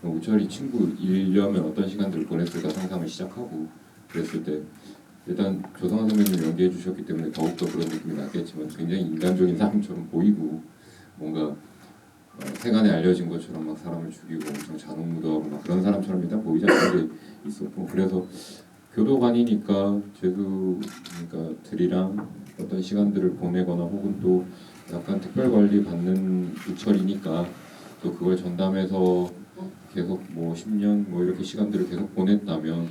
그럼 우철이 친구이려면 어떤 시간들을 보냈을까 상상을 시작하고 그랬을 때 일단 조성환 선배님 연기해 주셨기 때문에 더욱더 그런 느낌이 났겠지만 굉장히 인간적인 사람처럼 보이고 뭔가 세간에 알려진 것처럼 막 사람을 죽이고 엄청 잔혹무도하고 막 그런 사람처럼 일단 보이지 않는 게 있었고 그래서 교도관이니까 죄수들이랑 어떤 시간들을 보내거나 혹은 또 약간 특별 관리 받는 우철이니까 또 그걸 전담해서 계속 뭐 10년 뭐 이렇게 시간들을 계속 보냈다면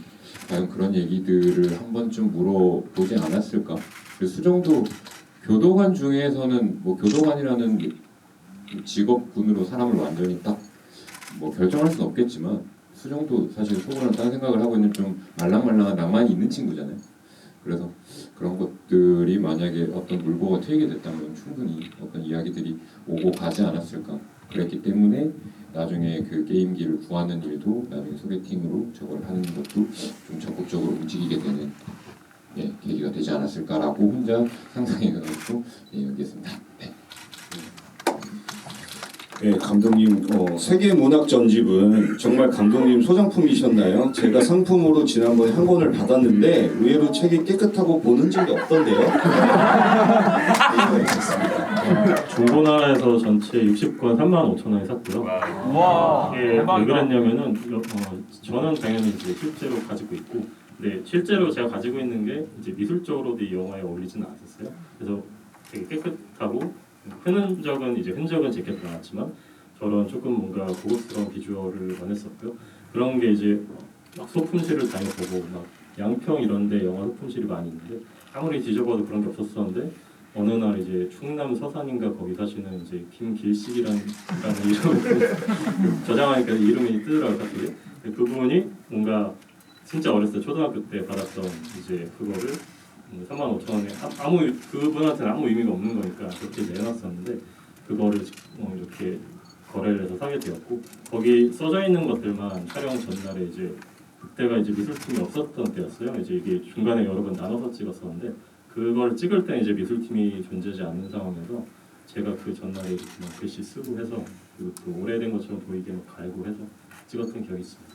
과연 그런 얘기들을 한 번쯤 물어보지 않았을까? 그래서 수정도 교도관 중에서는 뭐 교도관이라는 직업군으로 사람을 완전히 딱 뭐 결정할 수는 없겠지만 수정도 사실 속으로는 딴 생각을 하고 있는 좀 말랑말랑한 낭만이 있는 친구잖아요. 그래서 그런 것들이 만약에 어떤 물꼬가 트이게 됐다면 충분히 어떤 이야기들이 오고 가지 않았을까. 그랬기 때문에 나중에 그 게임기를 구하는 일도 나중에 소개팅으로 저걸 하는 것도 좀 적극적으로 움직이게 되는 계기가 되지 않았을까라고 혼자 상상해가지고 얘기했습니다. 네, 감독님 세계 문학 전집은 정말 감독님 소장품이셨나요? 제가 상품으로 지난번에 한 권을 받았는데 의외로 책이 깨끗하고 보는 적이 없던데요. 중고나라에서 전체 60권 35,000원에 샀고요. 와, 왜 대박이다. 그랬냐면은 저는 당연히 이제 실제로 가지고 있고, 근데 실제로 제가 가지고 있는 게 이제 미술적으로도 이 영화에 어울리지는 않았어요. 그래서 되게 깨끗하고 흔적은 제게 나왔지만 저런 조금 뭔가 고급스러운 비주얼을 원했었고요. 그런 게 이제 막 소품실을 다녀보고 막 양평 이런데 영화 소품실이 많이 있는데 아무리 뒤져봐도 그런 게 없었었는데 어느 날 이제 충남 서산인가 거기 사시는 이제 김길식이라는 이름을 저장하니까 이름이 뜨더라고요. 갑자기. 그분이 뭔가 진짜 어렸을 때 초등학교 때 받았던 이제 그거를 35,000원에 그분한테는 아무 의미가 없는 거니까 그렇게 내놨었는데 그거를 이렇게 거래를 해서 사게 되었고 거기 써져 있는 것들만 촬영 전날에 이제 그때가 이제 미술팀이 없었던 때였어요. 이제 이게 중간에 여러 번 나눠서 찍었었는데 그걸 찍을 때 이제 미술팀이 존재하지 않는 상황에서 제가 그 전날에 막 글씨 쓰고 해서 그리고 또 오래된 것처럼 보이게 막 갈고 해서 찍었던 기억이 있습니다.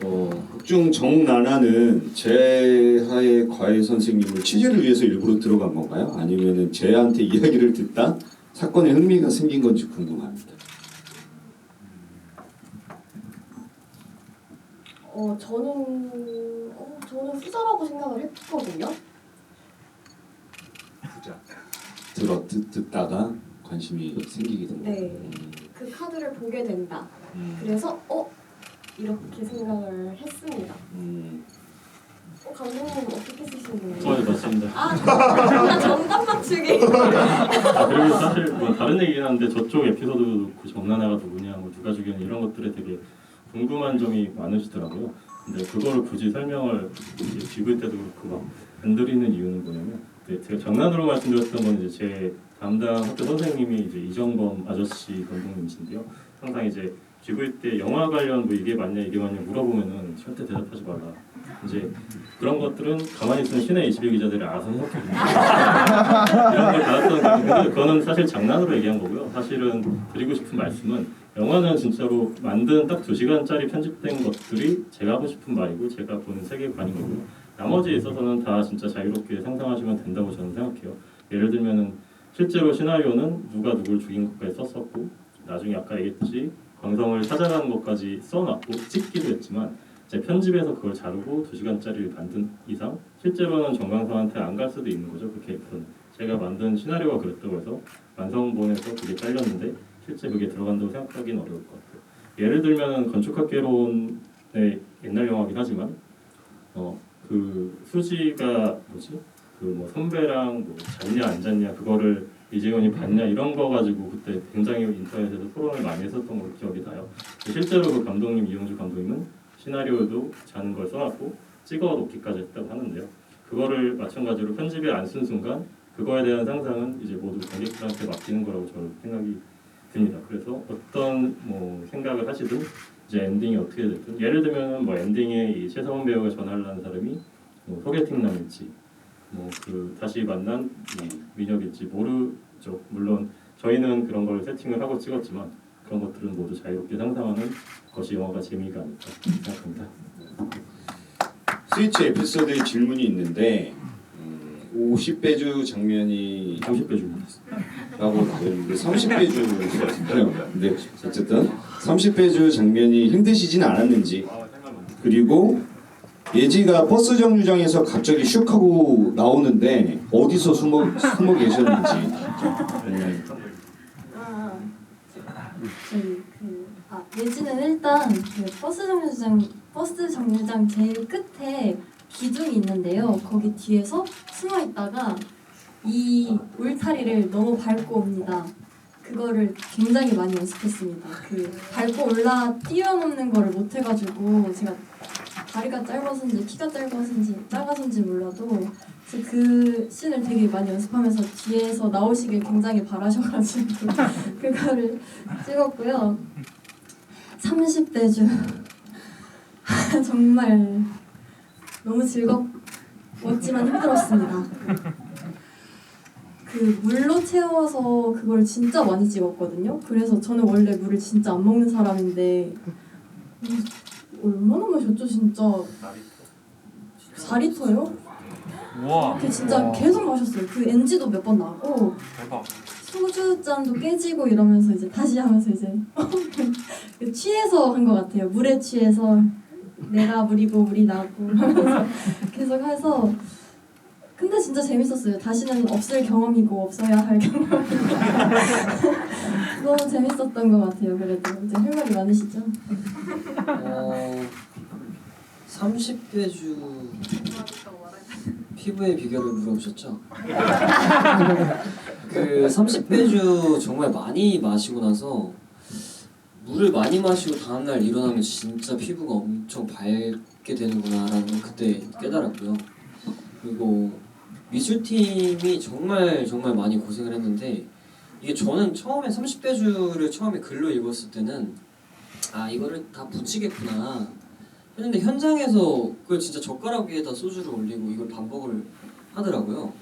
극중 정나나는 재하의 과외 선생님을 취재를 위해서 일부러 들어간 건가요? 아니면은 재한테 이야기를 듣다 사건에 흥미가 생긴 건지 궁금합니다. 저는 후자라고 생각을 했거든요. 듣다가 관심이 생기게 된 거예요. 네. 그 카드를 보게 된다. 그래서 이렇게 생각을 했습니다. 감독님 어떻게 쓰시는 거예요? 네, 맞습니다. 아, 정답 맞추기. 그리고 사실 뭐 다른 얘기긴 한데 저쪽 에피소드도 그렇고 정나나가 누구냐, 뭐 누가 죽였냐 이런 것들에 되게 궁금한 점이 많으시더라고요. 근데 그거를 굳이 설명을 이제 지구일 때도 그렇고 막 안 드리는 이유는 뭐냐면 제가 장난으로 말씀드렸던 건 이제 제 담당 학교 선생님이 이제 이정범 아저씨 감독님이신데요. 항상 이제 지구일 때 영화 관련 뭐 이게 맞냐 물어보면은 절대 대답하지 말라. 이제 그런 것들은 가만히 있으면 신의 21 기자들이 알아서 해석해줍니다. 이런 걸 받았던 건데 그거는 사실 장난으로 얘기한 거고요. 사실은 드리고 싶은 말씀은 영화는 진짜로 만든 딱 2시간짜리 편집된 것들이 제가 하고 싶은 말이고 제가 보는 세계관인 거고요. 나머지에 있어서는 다 진짜 자유롭게 상상하시면 된다고 저는 생각해요. 예를 들면은 실제로 시나리오는 누가 누굴 죽인 것까지 썼었고 나중에 아까 얘기했듯이 광성을 찾아가는 것까지 써놨고 찍기도 했지만 제 편집에서 그걸 자르고 2시간짜리를 만든 이상 실제로는 정광성한테 안 갈 수도 있는 거죠. 그 캐릭터는 제가 만든 시나리오가 그랬다고 해서 완성본에서 그게 잘렸는데 실제 그게 들어간다고 생각하기는 어려울 것 같아요. 예를 들면 건축학개론의 옛날 영화긴 하지만 그 수지가 그 뭐 선배랑 뭐 잤냐 안 잤냐 그거를 이재훈이 봤냐 이런 거 가지고 그때 굉장히 인터넷에서 토론을 많이 했었던 걸로 기억이 나요. 실제로 그 감독님 이용주 감독님은 시나리오도 자는 걸 써놨고 찍어 놓기까지 했다고 하는데요. 그거를 마찬가지로 편집에 안 쓴 순간 그거에 대한 상상은 이제 모두 관객들한테 맡기는 거라고 저는 생각이 듭니다. 그래서 어떤 뭐 생각을 하시든 이제 엔딩이 어떻게 됐든 예를 들면 뭐 엔딩에 이 최성원 배우가 전화를 하는 사람이 뭐 소개팅남일지 뭐 그 다시 만난 이 민혁일지 모르죠. 물론 저희는 그런 걸 세팅을 하고 찍었지만 그런 것들은 모두 자유롭게 상상하는 것이 영화가 재미가 아닐까 생각합니다. 스위치 에피소드에 질문이 있는데 50배주 장면이 50배주입니다. 라고 되는데 30배주 같은데요. 근데 어쨌든 30배주 장면이 힘드시진 않았는지 그리고 예지가 버스 정류장에서 갑자기 슉 하고 나오는데 어디서 숨어 계셨는지 예지는 일단 그 버스 정류장 제일 끝에 기둥이 있는데요. 거기 뒤에서 숨어 있다가 이 울타리를 너무 밟고 옵니다. 그거를 굉장히 많이 연습했습니다. 그 밟고 뛰어넘는 거를 못 해가지고 제가 다리가 짧아서인지 키가 작아서인지 몰라도 그래서 그 씬을 되게 많이 연습하면서 뒤에서 나오시길 굉장히 바라셔가지고 그거를 찍었고요. 30배주 정말 너무 즐겁지만 힘들었습니다. 그 물로 채워서 그걸 진짜 많이 찍었거든요. 그래서 저는 원래 물을 진짜 안 먹는 사람인데 얼마나 마셨죠 진짜? 4리터요? 우와. 그 진짜 계속 마셨어요. 그 NG도 몇 번 나고 대박. 소주 잔도 깨지고 이러면서 이제 다시 하면서 이제 취해서 한 것 같아요. 물에 취해서 내가 물이고 물이 나고 하면서 계속 해서 근데 진짜 재밌었어요. 다시는 없을 경험이고 없어야 할 경험이고 너무 재밌었던 것 같아요. 그래도 이제 할 말이 많으시죠? 30배주 피부의 비결을 물어보셨죠? 그 30배주 정말 많이 마시고 나서 물을 많이 마시고 다음날 일어나면 진짜 피부가 엄청 밝게 되는구나라는 걸 그때 깨달았고요. 그리고 미술팀이 정말 많이 고생을 했는데 이게 저는 처음에 30배주를 처음에 글로 읽었을 때는 이거를 다 붙이겠구나 했는데 현장에서 그걸 진짜 젓가락 위에다 소주를 올리고 이걸 반복을 하더라고요.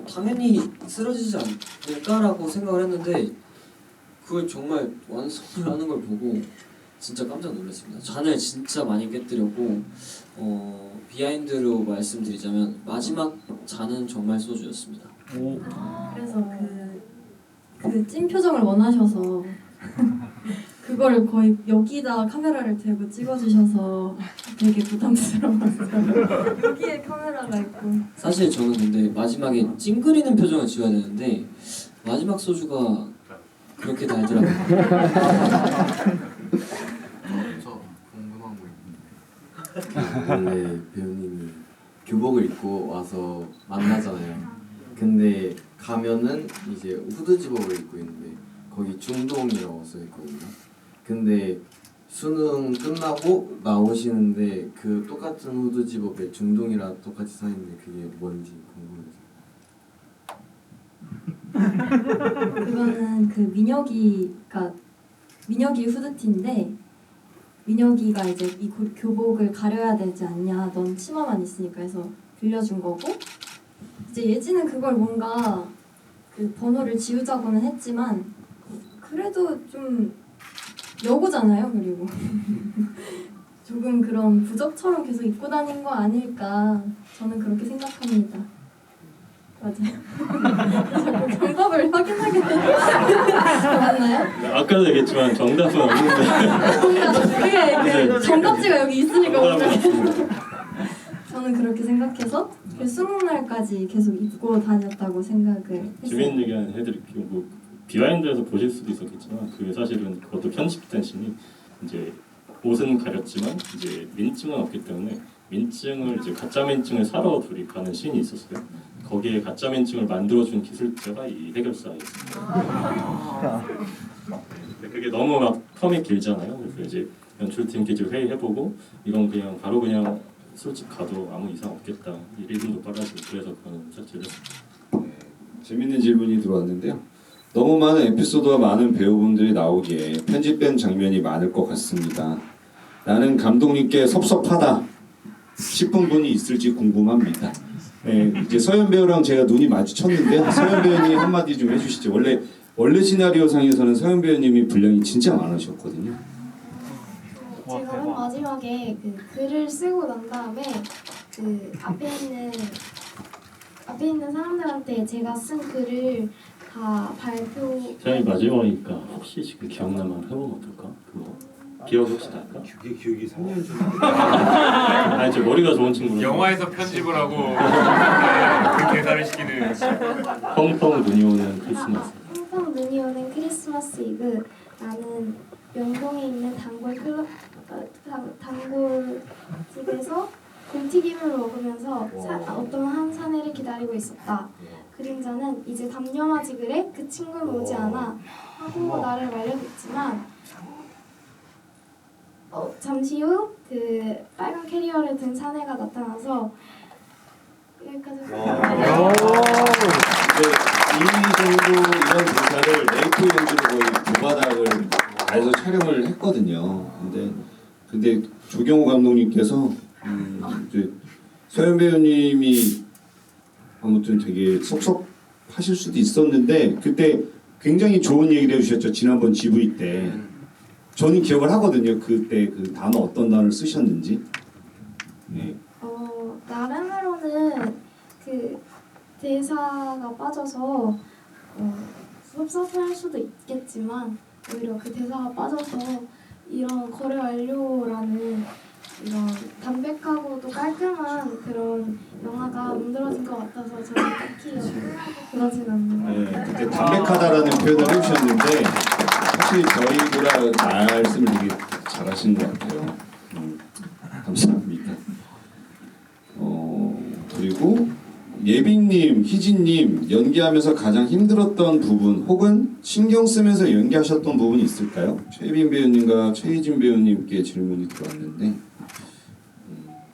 당연히 쓰러지지 않을까라고 생각을 했는데 그걸 정말 완성을 하는 걸 보고 진짜 깜짝 놀랐습니다. 잔을 진짜 많이 깨뜨렸고 비하인드로 말씀드리자면 마지막 잔은 정말 소주였습니다. 그래서 그 찐 표정을 원하셔서 그거를 거의 여기다 카메라를 대고 찍어주셔서 되게 부담스러웠어요. 여기에 카메라가 있고. 사실 저는 근데 마지막에 찡그리는 표정을 지어야 되는데 마지막 소주가 그렇게 달더라고요. 저 궁금한 거 있는데 원래 배우님이 교복을 입고 와서 만나잖아요. 근데 가면은 이제 후드 집업을 입고 있는데 거기 중동이라고 써 있거든요. 근데 수능 끝나고 나오시는데 그 똑같은 후드 집업에 중동이랑 똑같이 써 있는데 그게 뭔지 궁금해서. 그거는 그 민혁이 후드티인데 민혁이가 이제 이 교복을 가려야 되지 않냐, 넌 치마만 있으니까 해서 빌려준 거고, 이제 예지는 그걸 뭔가 그 번호를 지우자고는 했지만 그래도 좀 여고잖아요. 그리고 조금 그런 부적처럼 계속 입고 다닌 거 아닐까, 저는 그렇게 생각합니다. 맞아요. 자꾸 정답을 확인하게 맞나요? 아까도 얘기했지만 정답은 없는데 그게 정답지가 여기 있으니까 정답은 오늘 없습니다. 저는 그렇게 생각해서 그 수능 날까지 계속 입고 다녔다고 생각을 했어요. 재밌는 얘기 하나 해드릴게요. 뭐 비하인드에서 보실 수도 있었겠지만 그게 사실은 그것도 편집된 씬이 이제 옷은 가렸지만 이제 민증은 없기 때문에 민증을 이제 가짜 민증을 사러 둘이 가는 씬이 있었어요. 거기에 가짜 민증을 만들어준 기술자가 이 해결사였어요. 근데 그게 너무 막 텀이 길잖아요. 그래서 이제 연출팀끼리 회의해보고 이건 그냥 바로 그냥 솔직히 가도 아무 이상 없겠다. 1분도 빨라지고 그래서 그거는 삭제를 했습니다. 재밌는 질문이 들어왔는데요. 너무 많은 에피소드와 많은 배우분들이 나오기에 편집된 장면이 많을 것 같습니다. 나는 감독님께 섭섭하다 싶은 분이 있을지 궁금합니다. 네, 이제 서현 배우랑 제가 눈이 마주쳤는데요. 서현 배우님 한마디 좀 해주시죠. 원래 시나리오상에서는 서현 배우님이 분량이 진짜 많으셨거든요. 제가 맨 마지막에 그 글을 쓰고 난 다음에 그 앞에 있는 사람들한테 제가 쓴 글을 다 저희 마지막이니까 혹시 지금 기억나면 해보면 어떨까? 그거 기억 혹시 날까? 기억이 3년 전. 아니 저 머리가 좋은 친구는 영화에서 편집을 하고 그 계산을 시키는. 펑펑 눈이 오는 크리스마스. 펑펑 눈이 오는 크리스마스 이브. 나는 명동에 있는 단골집에서 곰튀김을 먹으면서 어떤 한 사내를 기다리고 있었다. 그림자는 이제 담념하지 그래? 그 친구는 오지 않아 하고 나를 말려줬지만 잠시 후 그 빨간 캐리어를 든 사내가 나타나서 여기까지 이 정도 이런 대사를 메이크 연주로 거의 두 바닥을 가해서 촬영을 했거든요. 근데 조경호 감독님께서 이제 서현 배우님이 아무튼 되게 섭섭하실 수도 있었는데 그때 굉장히 좋은 얘기를 해주셨죠. 지난번 GV 때. 저는 기억을 하거든요. 그때 그 단어 어떤 단어를 쓰셨는지. 네. 나름으로는 그 대사가 빠져서 섭섭할 수도 있겠지만 오히려 그 대사가 빠져서 이런 거래 완료라는 이런 담백하고도 깔끔한 그런 영화가 만들어진 것 같아서 저는 딱히 그러진 않는 것 같아요. 그때 담백하다라는 표현을 해주셨는데 사실 저희보다 말씀을 되게 잘하신 것 같아요. 감사합니다. 그리고 예빈님, 희진님 연기하면서 가장 힘들었던 부분 혹은 신경 쓰면서 연기하셨던 부분이 있을까요? 최예빈 배우님과 최희진 배우님께 질문이 들어왔는데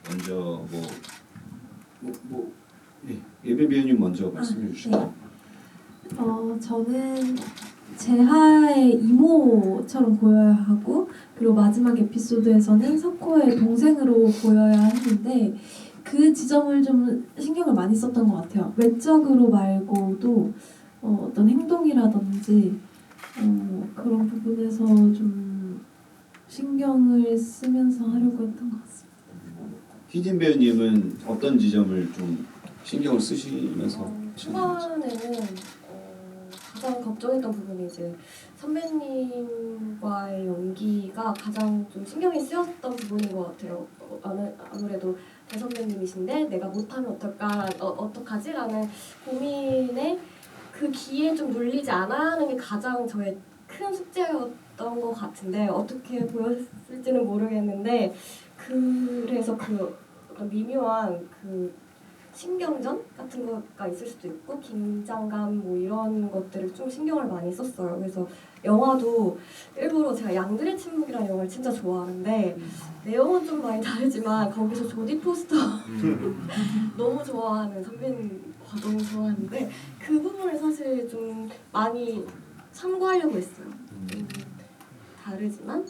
먼저 예빈 배우님 먼저 말씀해 주시죠. 저는 재하의 이모처럼 보여야 하고 그리고 마지막 에피소드에서는 석호의 동생으로 보여야 했는데 그 지점을 좀 신경을 많이 썼던 것 같아요. 외적으로 말고도 어떤 행동이라든지 그런 부분에서 좀 신경을 쓰면서 하려고 했던 것 같습니다. 희진 배우님은 어떤 지점을 좀 신경을 쓰시면서 초반에는 가장 걱정했던 부분이 이제 선배님과의 연기가 가장 좀 신경이 쓰였던 부분인 것 같아요. 아무래도 대선배님이신데 내가 못하면 어떡하지라는 고민에 그 기에 좀 눌리지 않아 하는 게 가장 저의 큰 숙제였던 것 같은데 어떻게 보였을지는 모르겠는데 그래서 그 어떤 미묘한 그 신경전 같은 거가 있을 수도 있고 긴장감 뭐 이런 것들을 좀 신경을 많이 썼어요. 그래서 영화도 일부러 제가 양들의 침묵이라는 영화를 진짜 좋아하는데 내용은 좀 많이 다르지만 거기서 조디 포스터 너무 좋아하는 선배님과 너무 좋아하는데 그 부분을 사실 좀 많이 참고하려고 했어요. 다르지만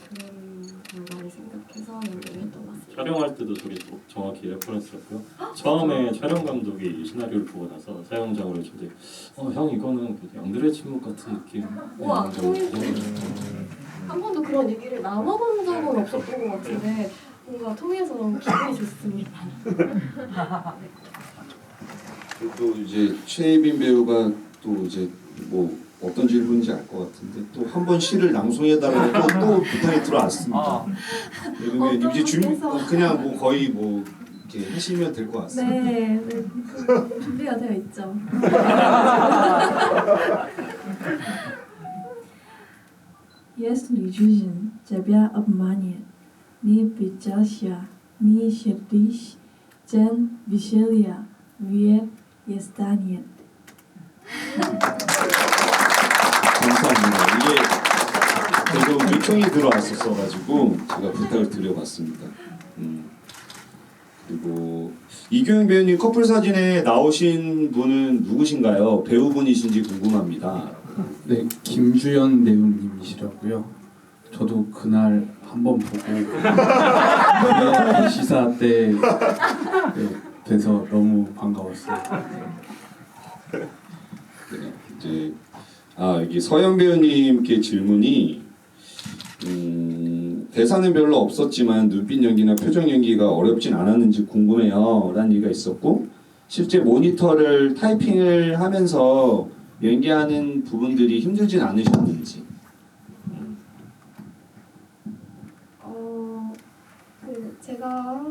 그런 걸 많이 생각해서 연기했던 것 같습니다. 촬영할 때도 저게 정확히 레퍼런스였고요. 처음에 촬영 감독이 시나리오를 보고 나서 사용장으로 저한테 형 이거는 양들의 침묵 같은 느낌. 우와, 한 번도 그런 얘기를 나눠본 적은 없었던 것 같은데 뭔가 통해서 너무 기분이 좋습니다. 또 이제 최혜빈 배우가 또 이제 뭐 어떤 질문인지 알 것 같은데 또 한 번 시를 낭송해달라고 또 부탁이 들어왔습니다. 그러면 이제 그냥 뭐 거의 뭐 이렇게 하시면 될 것 같습니다. 네, 준비가 되어 있죠. Если жизнь тебя обманет, не печалься, не сердись, тем веселья век не станет. 감사합니다. 이게 계속 요청이 들어왔었어가지고 제가 부탁을 드려봤습니다. 그리고 이규영 배우님 커플 사진에 나오신 분은 누구신가요? 배우분이신지 궁금합니다. 네, 김주연 배우님이시라고요. 저도 그날 한번 보고 시사 때 뵈서 너무 반가웠어요. 네, 이제 여기 서현 배우님께 질문이 대사는 별로 없었지만 눈빛 연기나 표정 연기가 어렵진 않았는지 궁금해요 라는 얘기가 있었고 실제 모니터를 타이핑을 하면서 연기하는 부분들이 힘들진 않으셨는지. 제가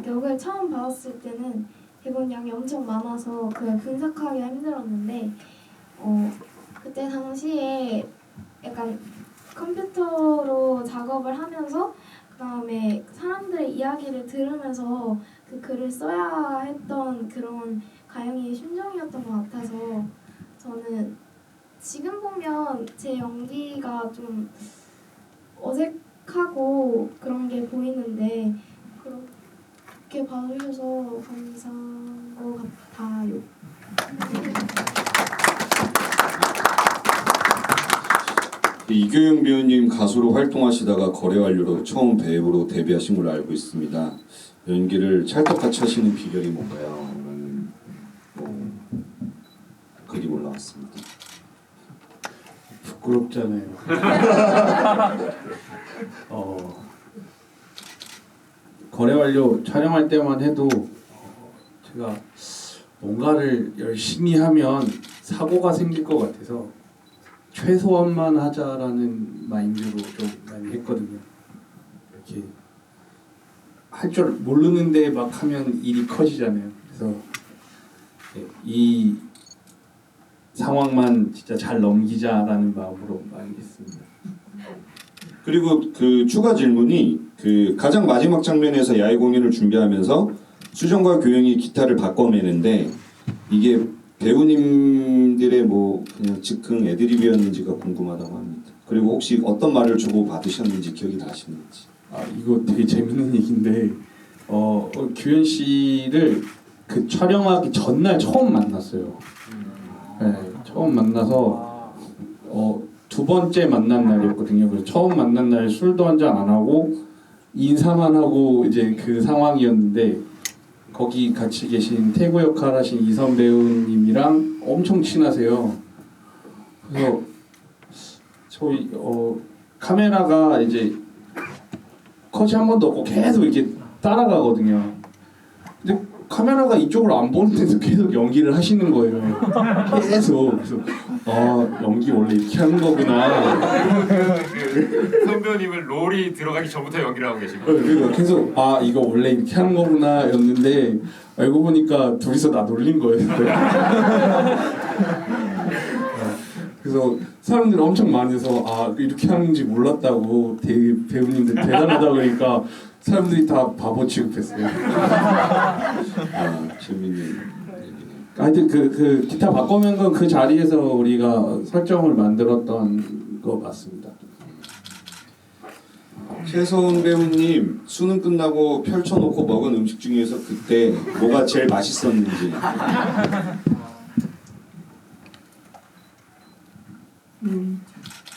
역을 처음 받았을 때는 대본 양이 엄청 많아서 그걸 분석하기가 힘들었는데 그때 당시에 약간 컴퓨터로 작업을 하면서 그 다음에 사람들의 이야기를 들으면서 그 글을 써야 했던 그런 과정이 순정이었던 것 같아서 저는 지금 보면 제 연기가 좀 어색하고 그런 게 보이는데 그렇게 봐주셔서 감사한 것 같아요. 이규영 배우님 가수로 활동하시다가 거래 완료로 처음 배우로 데뷔하신 걸로 알고 있습니다. 연기를 찰떡같이 하시는 비결이 뭔가요? 라는 글이 올라왔습니다. 부끄럽잖아요. 거래 완료 촬영할 때만 해도 제가 뭔가를 열심히 하면 사고가 생길 것 같아서 최소한만 하자라는 마인드로 좀 많이 했거든요. 이렇게 할 줄 모르는데 막 하면 일이 커지잖아요. 그래서 이 상황만 진짜 잘 넘기자라는 마음으로 많이 했습니다. 그리고 그 추가 질문이 그 가장 마지막 장면에서 야외 공연을 준비하면서 수정과 교영이 기타를 바꿔매는데 이게 배우님들의 뭐 그냥 즉흥 애드립이었는지가 궁금하다고 합니다. 그리고 혹시 어떤 말을 주고 받으셨는지 기억이 나시는지. 이거 되게 재밌는 얘기인데 규현 씨를 그 촬영하기 전날 처음 만났어요. 네, 처음 만나서 두 번째 만난 날이었거든요. 그래서 처음 만난 날 술도 한잔 안 하고 인사만 하고 이제 그 상황이었는데 거기 같이 계신 태구 역할 하신 이선 배우님이랑 엄청 친하세요. 그래서 저희 카메라가 이제 컷이 한 번도 없고 계속 이렇게 따라가거든요. 근데 카메라가 이쪽으로 안 보는데도 계속 연기를 하시는 거예요. 계속. 그래서 연기 원래 이렇게 하는 거구나. 선배님은 롤이 들어가기 전부터 연기를 하고 계시고. 그러니까 계속 이거 원래 이렇게 하는 거구나였는데 알고 보니까 둘이서 나 놀린 거예요. 그래서 사람들이 엄청 많이 해서 이렇게 하는지 몰랐다고 배우님들 대단하다 그러니까 사람들이 다 바보 취급했어요. 재밌는 얘기네. 하여튼 그 기타 바꾸면 그 자리에서 우리가 설정을 만들었던 거 맞습니다. 최서훈 배우님 수능 끝나고 펼쳐놓고 먹은 음식 중에서 그때 뭐가 제일 맛있었는지.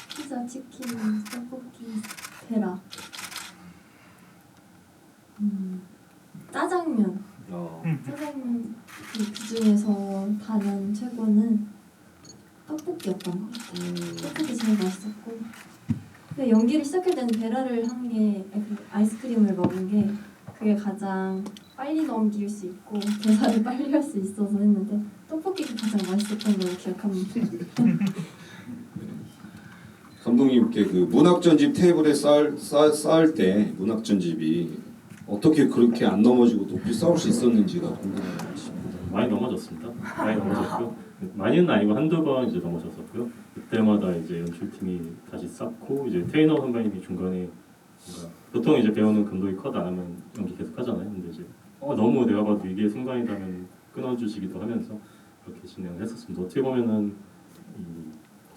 피자, 치킨, 떡볶이, 베라. 짜장면. 짜장면 그 중에서 단연 최고는 떡볶이였던 것 같아요. 떡볶이 제일 맛있었고. 근데 연기를 시작할 때는 베라를 한 게 아이스크림을 먹은 게 그게 가장 빨리 넘길 수 있고 대사를 빨리 할 수 있어서 했는데 떡볶이가 가장 맛있었던 걸로 기억합니다. 감독님께 그 문학전집 테이블에 쌓을 때 문학전집이 어떻게 그렇게 안 넘어지고 높이 쌓을 수 있었는지가 궁금합니다. 많이 넘어졌습니다. 많이 넘어졌고 많이는 아니고 한두 번 이제 넘어졌었고요. 그때마다 이제 연출팀이 다시 쌓고 이제 테이너 선배님이 중간에 뭔가 보통 이제 배우는 감독이 컷 안 하면 연기 계속 하잖아요. 근데 이제 너무 내가 봐도 위기의 순간이라면 끊어주시기도 하면서 그렇게 진행을 했었습니다. 어떻게 보면은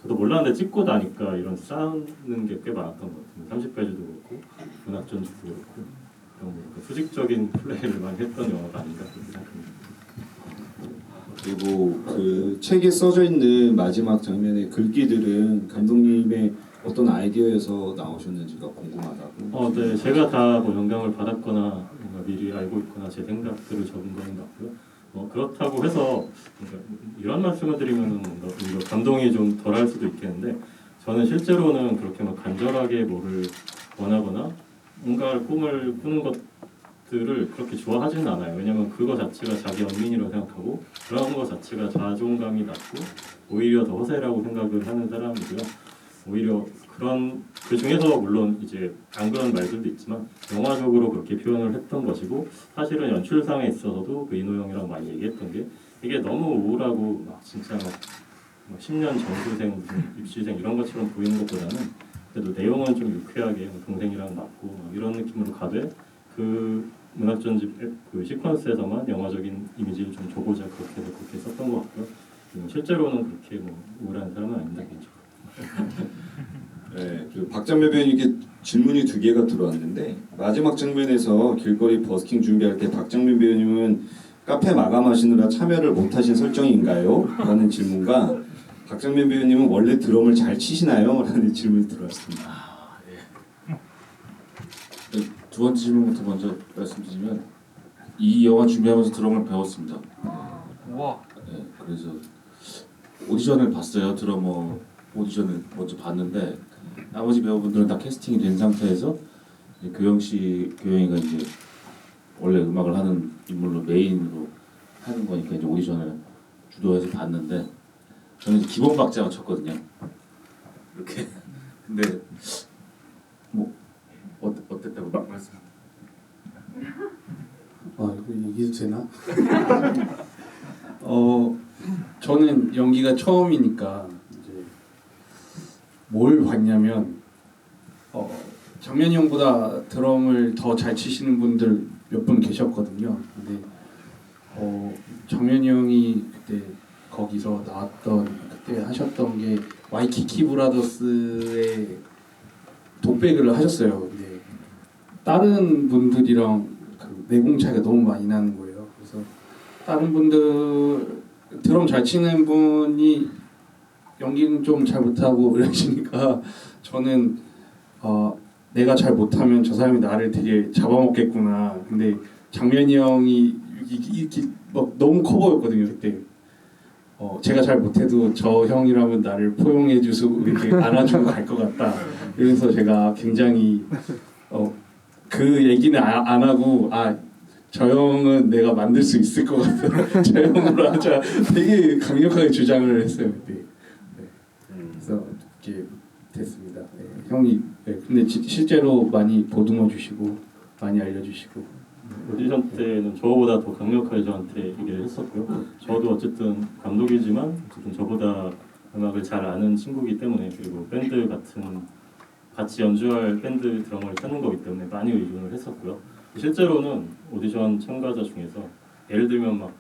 저도 몰랐는데 찍고 나니까 이런 쌓는 게 꽤 많았던 것 같아요. 30페이지도 그렇고 문학전집도 그렇고 그런 수직적인 플레이를 많이 했던 영화가 아닌가 그렇게 생각합니다. 그리고 그 책에 써져 있는 마지막 장면의 글귀들은 감독님의 어떤 아이디어에서 나오셨는지가 궁금하다고. 네, 제가 다 뭐 영감을 받았거나 뭔가 미리 알고 있거나 제 생각들을 적은 거는 같고요. 그렇다고 해서 이런 말씀을 드리면은 뭔가 오히려 감동이 좀 덜할 수도 있겠는데 저는 실제로는 그렇게 막 간절하게 뭐를 원하거나 뭔가 꿈을 꾸는 것들을 그렇게 좋아하지는 않아요. 왜냐면 그거 자체가 자기 연민이라고 생각하고 그런 거 자체가 자존감이 낮고 오히려 더 허세라고 생각을 하는 사람이고요. 오히려 그런 그 중에서 물론 이제 안 그런 말들도 있지만 영화적으로 그렇게 표현을 했던 것이고 사실은 연출상에 있어서도 그 이노 형이랑 많이 얘기했던 게 이게 너무 우울하고 막 진짜 막 10년 전수생 무슨 입시생 이런 것처럼 보이는 것보다는 그래도 내용은 좀 유쾌하게 동생이랑 맞고 이런 느낌으로 가되 그 문학전집 그 시퀀스에서만 영화적인 이미지를 좀 줘보자 그렇게 해서 그렇게 썼던 것 같고요. 실제로는 그렇게 뭐 우울한 사람은 아닌데 개인적으로. 네, 그 박장면 배우님께 질문이 2개가 들어왔는데 마지막 장면에서 길거리 버스킹 준비할 때 박장면 배우님은 카페 마감하시느라 참여를 못하신 설정인가요? 라는 질문과 박장면 배우님은 원래 드럼을 잘 치시나요? 라는 질문이 들어왔습니다. 두 번째 질문부터 먼저 말씀드리면 이 영화 준비하면서 드럼을 배웠습니다. 우와. 네, 그래서 오디션을 봤어요. 드러머 오디션을 먼저 봤는데 나머지 배우분들은 다 캐스팅이 된 상태에서 교영이가 이제 원래 음악을 하는 인물로 메인으로 하는 거니까 이제 오디션을 주도해서 봤는데 저는 이제 기본 박자만 쳤거든요. 이렇게 근데 뭐 어땠다고 말씀? 이거 얘기해도 되나? 저는 연기가 처음이니까 이제 뭘 봤냐면 장면이 형보다 드럼을 더 잘 치시는 분들 몇 분 계셨거든요. 근데 장면이 형이 그때 거기서 나왔던 그때 하셨던 게 와이키키 브라더스의 독백을 하셨어요. 근데 다른 분들이랑 그 내공 차이가 너무 많이 나는 거예요. 그래서 다른 분들 드럼 잘 치는 분이 연기는 좀 잘 못하고 이러시니까 저는 내가 잘 못하면 저 사람이 나를 되게 잡아먹겠구나. 근데 장면이 형이 이렇게 막 너무 커 보였거든요 그때. 제가 잘 못해도 저 형이라면 나를 포용해주고 이렇게 안아주고 갈 것 같다. 그래서 제가 굉장히 그 얘기는 안 하고 저 형은 내가 만들 수 있을 것 같아. 저 형으로 하자. 되게 강력하게 주장을 했어요 그때. 네. 그래서 이렇게 됐습니다. 네. 형이 근데 실제로 많이 보듬어 주시고 많이 알려주시고. 오디션 때는 저보다 더 강력하게 저한테 얘기를 했었고요. 저도 어쨌든 감독이지만 어쨌든 저보다 음악을 잘 아는 친구이기 때문에 그리고 밴드 같은 같이 연주할 밴드 드러머를 찾는 거기 때문에 많이 의존을 했었고요. 실제로는 오디션 참가자 중에서 예를 들면 막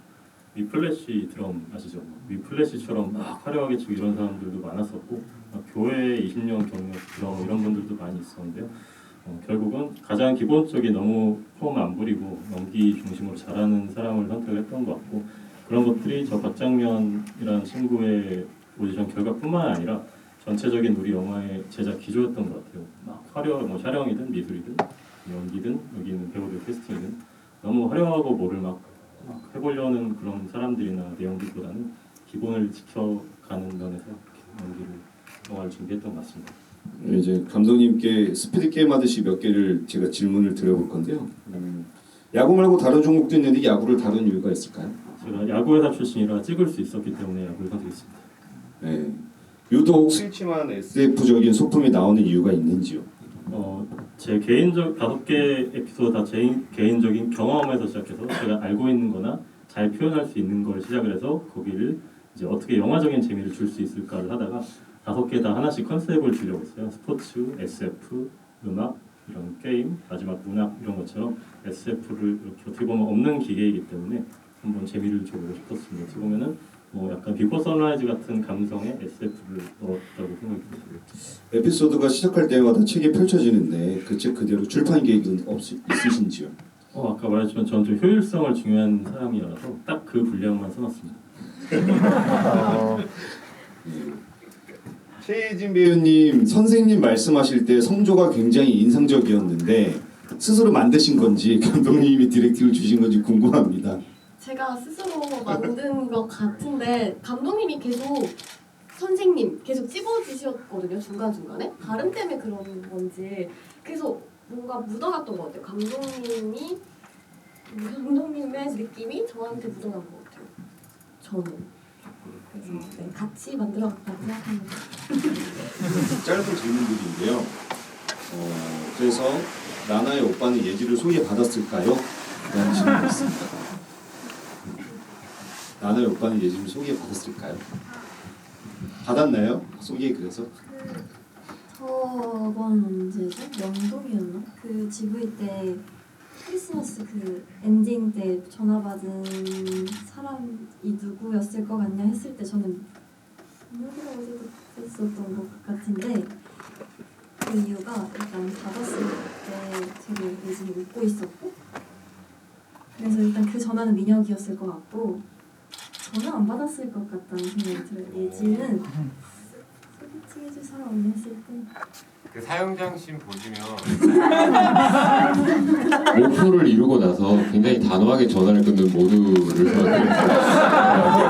위플래시 드럼 아시죠? 위플래시처럼 막 화려하게 치고 이런 사람들도 많았었고 막 교회 20년 경력 드럼 이런 분들도 많이 있었는데요. 결국은 가장 기본적인 너무 폼 안 부리고 연기 중심으로 잘하는 사람을 선택을 했던 것 같고 그런 것들이 저 박장면이라는 친구의 오디션 결과뿐만 아니라 전체적인 우리 영화의 제작 기조였던 것 같아요. 막 화려한 촬영이든 미술이든 연기든 여기 있는 배우들 캐스팅이든 너무 화려하고 뭐를 막 해보려는 그런 사람들이나 내용들보다는 기본을 지켜가는 면에서 영화를 준비했던 것 같습니다. 이제 감독님께 스피드 게임 하듯이 몇 개를 제가 질문을 드려볼 건데요. 야구 말고 다른 종목도 있는데 야구를 다룬 이유가 있을까요? 제가 야구회사 출신이라 찍을 수 있었기 때문에 야구를 선택했습니다. 네. 유독 스위치만 SF적인 소품이 나오는 이유가 있는지요? 제 개인적 5개 에피소드 다 제 개인적인 경험에서 시작해서 제가 알고 있는 거나 잘 표현할 수 있는 걸 시작을 해서 거기를 이제 어떻게 영화적인 재미를 줄 수 있을까를 하다가 5개 다 하나씩 컨셉을 주려고 했어요. 스포츠, SF, 음악, 이런 게임, 마지막 문학 이런 것처럼 SF를 이렇게 어떻게 보면 없는 기계이기 때문에 한번 재미를 줘보고 싶었습니다. 어떻게 보면은 약간 비포 선라이즈 같은 감성의 SF를 넣었다고 생각이 듭니다. 에피소드가 시작할 때마다 책이 펼쳐지는데 그 책 그대로 출판 계획은 있으신지요? 아까 말했지만 저는 좀 효율성을 중요한 사람이라서 딱 그 분량만 써놨습니다. 최혜진 배우님 선생님 말씀하실 때 성조가 굉장히 인상적이었는데 스스로 만드신 건지 감독님이 디렉티브를 주신 건지 궁금합니다. 제가 스스로 만든 것 같은데 감독님이 계속 선생님 계속 찝어주셨거든요. 중간중간에 발음 때문에 그런 건지 계속 뭔가 묻어갔던 것 같아요. 감독님의 느낌이 저한테 묻어난 것 같아요. 저는 그래서 네, 같이 만들어갔다고 생각합니다. 짧은 질문들인데요. 그래서 나나의 오빠는 예지를 소개받았을까요? 라는 질문이 있습니다. 나나의 오빠는 예지를 소개받았을까요? 받았나요? 소개 그래서? 저번 언제죠? 명동이었나? 그 GV 때 크리스마스 그 엔딩 때 전화 받은 사람이 누구였을 것 같냐 했을 때 저는 누구라고 생각했었던 것 같은데 그 이유가 일단 받았을 때 되게 예진이 웃고 있었고 그래서 일단 그 전화는 민혁이었을 것 같고 저는 안 받았을 것 같다는 생각이 들어요. 예지는 소개팅 해줄 사람 없냐 했을 때 그 사용장 씬 보시면 목표를 이루고 나서 굉장히 단호하게 전화를 끊는 모두를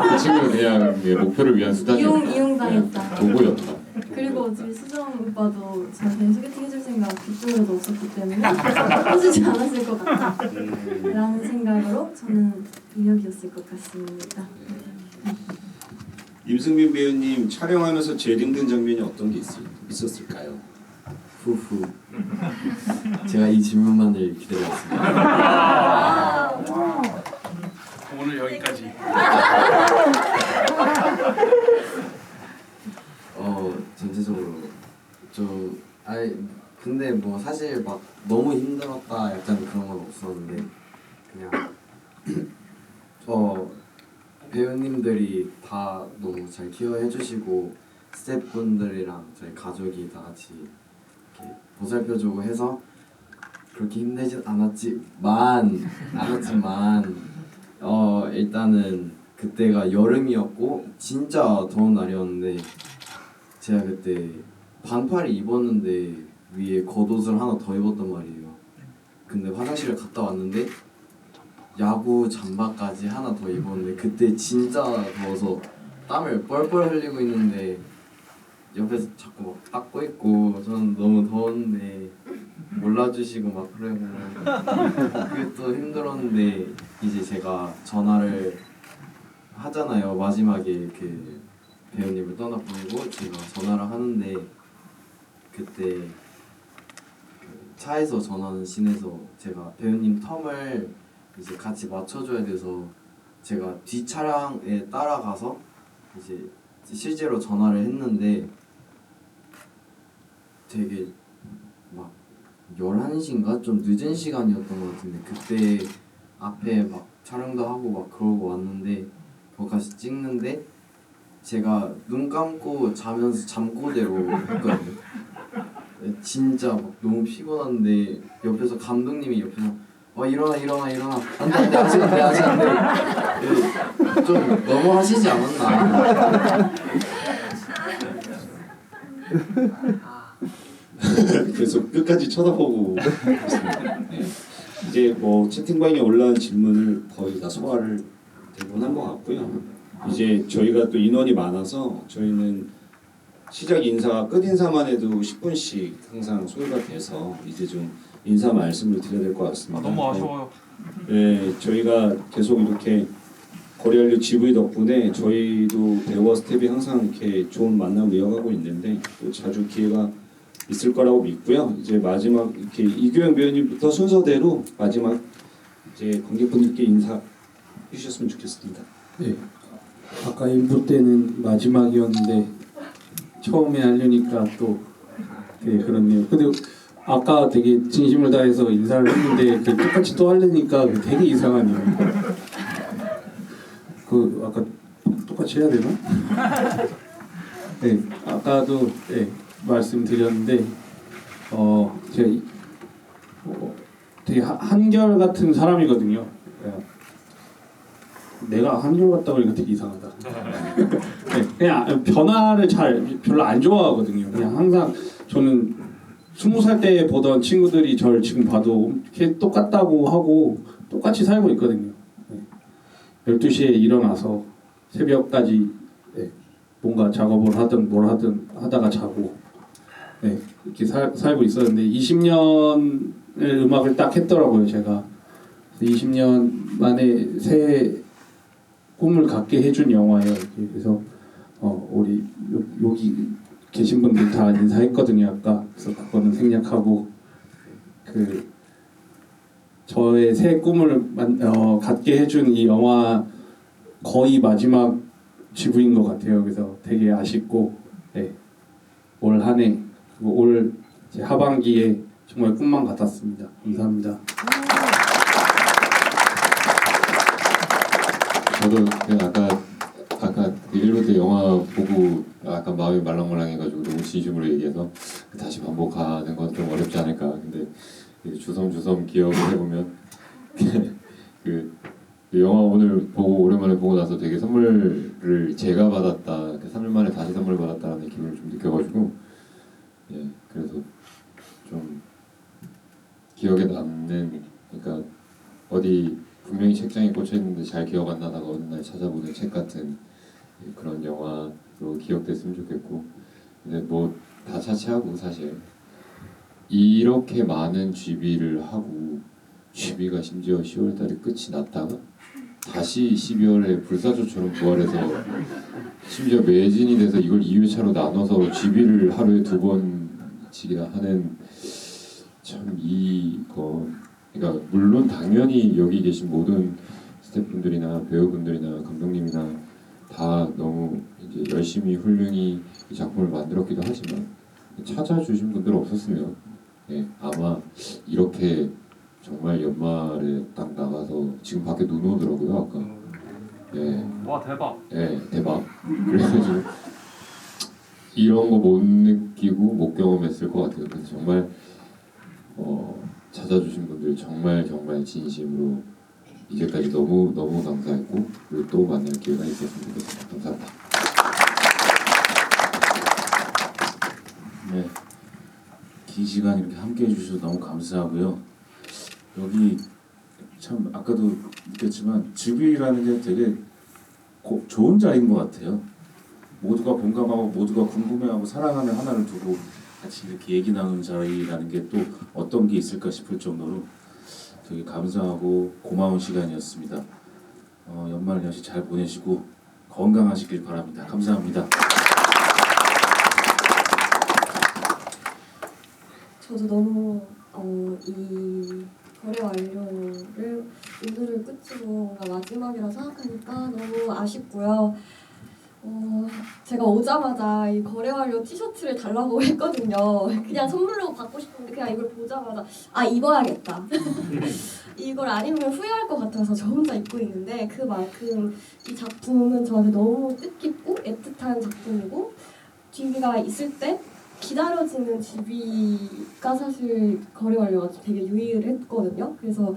그 친구는 그냥 목표를 위한 수단이었다. 이용당했다. 도구였다. 그리고 어차피 수정 오빠도 저한테 소개팅 해줄 생각 뒷도에도 없었기 때문에 해주지 않았을 것 같다 라는 생각으로 저는 민혁이었을 것 같습니다. 임승민 배우님 촬영하면서 제일 힘든 장면이 어떤 게 있었을까요? 후후. 제가 이 질문만을 기다려왔습니다. 오늘 여기까지. 전체적으로 근데 뭐 사실 막 너무 힘들었다 약간 그런 건 없었는데 그냥 배우님들이 다 너무 잘 케어해 주시고 스태프분들이랑 저희 가족이 다 같이 이렇게 보살펴주고 해서 그렇게 힘들진 않았지만 일단은 그때가 여름이었고 진짜 더운 날이었는데 제가 그때 반팔 입었는데 위에 겉옷을 하나 더 입었단 말이에요. 근데 화장실을 갔다 왔는데 야구 잠바까지 하나 더 입었는데 그때 진짜 더워서 땀을 뻘뻘 흘리고 있는데 옆에서 자꾸 막 닦고 있고 저는 너무 더웠는데 몰라주시고 막 그러고 그게 또 힘들었는데 이제 제가 전화를 하잖아요. 마지막에 그 배우님을 떠나보내고 제가 전화를 하는데 그때 그 차에서 전화하는 씬에서 제가 배우님 텀을 이제 같이 맞춰줘야 돼서 제가 뒷 차량에 따라가서 이제 실제로 전화를 했는데 되게 막 11시인가 좀 늦은 시간이었던 것 같은데 그때 앞에 막 촬영도 하고 막 그러고 왔는데 거기까지 찍는데 제가 눈 감고 자면서 잠꼬대로 했거든요. 진짜 막 너무 피곤한데 옆에서 감독님이 옆에서 일어나 안돼 아직 안돼 좀 너무 하시지 않았나. 그래서 끝까지 쳐다보고 있습니다. 네. 이제 뭐 채팅방에 올라온 질문을 거의 다 소화를 대부분 한 것 같고요. 이제 저희가 또 인원이 많아서 저희는 시작 인사, 끝 인사만 해도 10분씩 항상 소요가 돼서 이제 좀 인사 말씀을 드려야 될 것 같습니다. 너무 아쉬워요. 네, 저희가 계속 이렇게 거리알류 GV 덕분에 저희도 배우와 스텝이 항상 이렇게 좋은 만남을 이어가고 있는데 또 자주 기회가 있을 거라고 믿고요. 이제 마지막 이렇게 이규영 배우님부터 순서대로 마지막 이제 관객분들께 인사해 주셨으면 좋겠습니다. 네. 아까 1부 때는 마지막이었는데 처음에 하려니까 또 되게 그렇네요. 근데 아까 되게 진심을 다해서 인사를 했는데 똑같이 또 하려니까 되게 이상하네요. 그 아까 똑같이 해야 되나? 네, 아까도 네, 말씀드렸는데 제가 되게 한결 같은 사람이거든요. 내가 한결 같다고 하니까 되게 이상하다. 네, 그냥 변화를 별로 안 좋아하거든요. 그냥 항상 저는 20살 때 보던 친구들이 저를 지금 봐도 이렇게 똑같다고 하고 똑같이 살고 있거든요. 네. 12시에 일어나서 새벽까지 네, 뭔가 작업을 하든 뭘 하든 하다가 자고 네, 이렇게 살고 있었는데 20년을 음악을 딱 했더라고요. 제가 20년 만에 새 꿈을 갖게 해준 영화예요. 그래서 우리 여기 계신 분들 다 인사했거든요. 아까. 그래서 그거는 생략하고 그 저의 새 꿈을 갖게 해준 이 영화 거의 마지막 GV인 것 같아요. 그래서 되게 아쉽고 네, 올 한 해 그리고 올 하반기에 정말 꿈만 같았습니다. 감사합니다. 저도 그냥 아까 1부 때 영화 보고 약간 마음이 말랑말랑해가지고 너무 진심으로 얘기해서 다시 반복하는 건 좀 어렵지 않을까. 근데 주섬주섬 기억을 해보면 그 영화 오늘 보고 오랜만에 보고 나서 되게 선물을 제가 받았다. 3년 만에 다시 선물 받았다는 기분을 좀 느껴가지고 예, 그래서 좀 기억에 남는 그러니까 어디 분명히 책장에 꽂혀 있는데 잘 기억 안 나다가 어느 날 찾아보는 책 같은 그런 영화로 기억됐으면 좋겠고 근데 뭐 다 차치하고 사실 이렇게 많은 GB를 하고 GB가 심지어 10월달에 끝이 났다가 다시 12월에 불사조처럼 부활해서 심지어 매진이 돼서 이걸 2회차로 나눠서 GB를 하루에 2번 치기나 하는 참 이거 그러니까 물론 당연히 여기 계신 모든 스태프분들이나 배우분들이나 감독님이나 다 너무 이제 열심히 훌륭히 이 작품을 만들었기도 하지만 찾아주신 분들 없었으면 예, 아마 이렇게 정말 연말에 딱 나가서 지금 밖에 눈 오더라고요 아까. 예. 와 대박. 예, 대박. 그래가지고 이런 거 못 느끼고 못 경험했을 것 같아요. 그래서 정말 찾아주신 분들 정말 진심으로 이제까지 너무 감사했고 그리고 또 만날 기회가 있었으면 좋겠습니다. 감사합니다. 네, 긴 시간 이렇게 함께 해주셔서 너무 감사하고요. 여기 참 아까도 느꼈지만 집이라는 게 되게 좋은 자리인 것 같아요. 모두가 공감하고 모두가 궁금해하고 사랑하는 하나를 두고 같이 이렇게 얘기 나누는 자리라는 게 또 어떤 게 있을까 싶을 정도로 되게 감사하고 고마운 시간이었습니다. 연말 연시 잘 보내시고 건강하시길 바랍니다. 감사합니다. 저도 너무 이 거래 완료를 오늘을 끝으로 뭔가 마지막이라 생각하니까 너무 아쉽고요. 제가 오자마자 이 거래 완료 티셔츠를 달라고 했거든요. 그냥 선물로 받고 싶은데 그냥 이걸 보자마자 입어야겠다. 이걸 안 입으면 후회할 것 같아서 저 혼자 입고 있는데 그만큼 이 작품은 저한테 너무 뜻깊고 애틋한 작품이고 GB가 있을 때 기다려지는 GB가 사실 거래 완료가 되게 유일했거든요. 그래서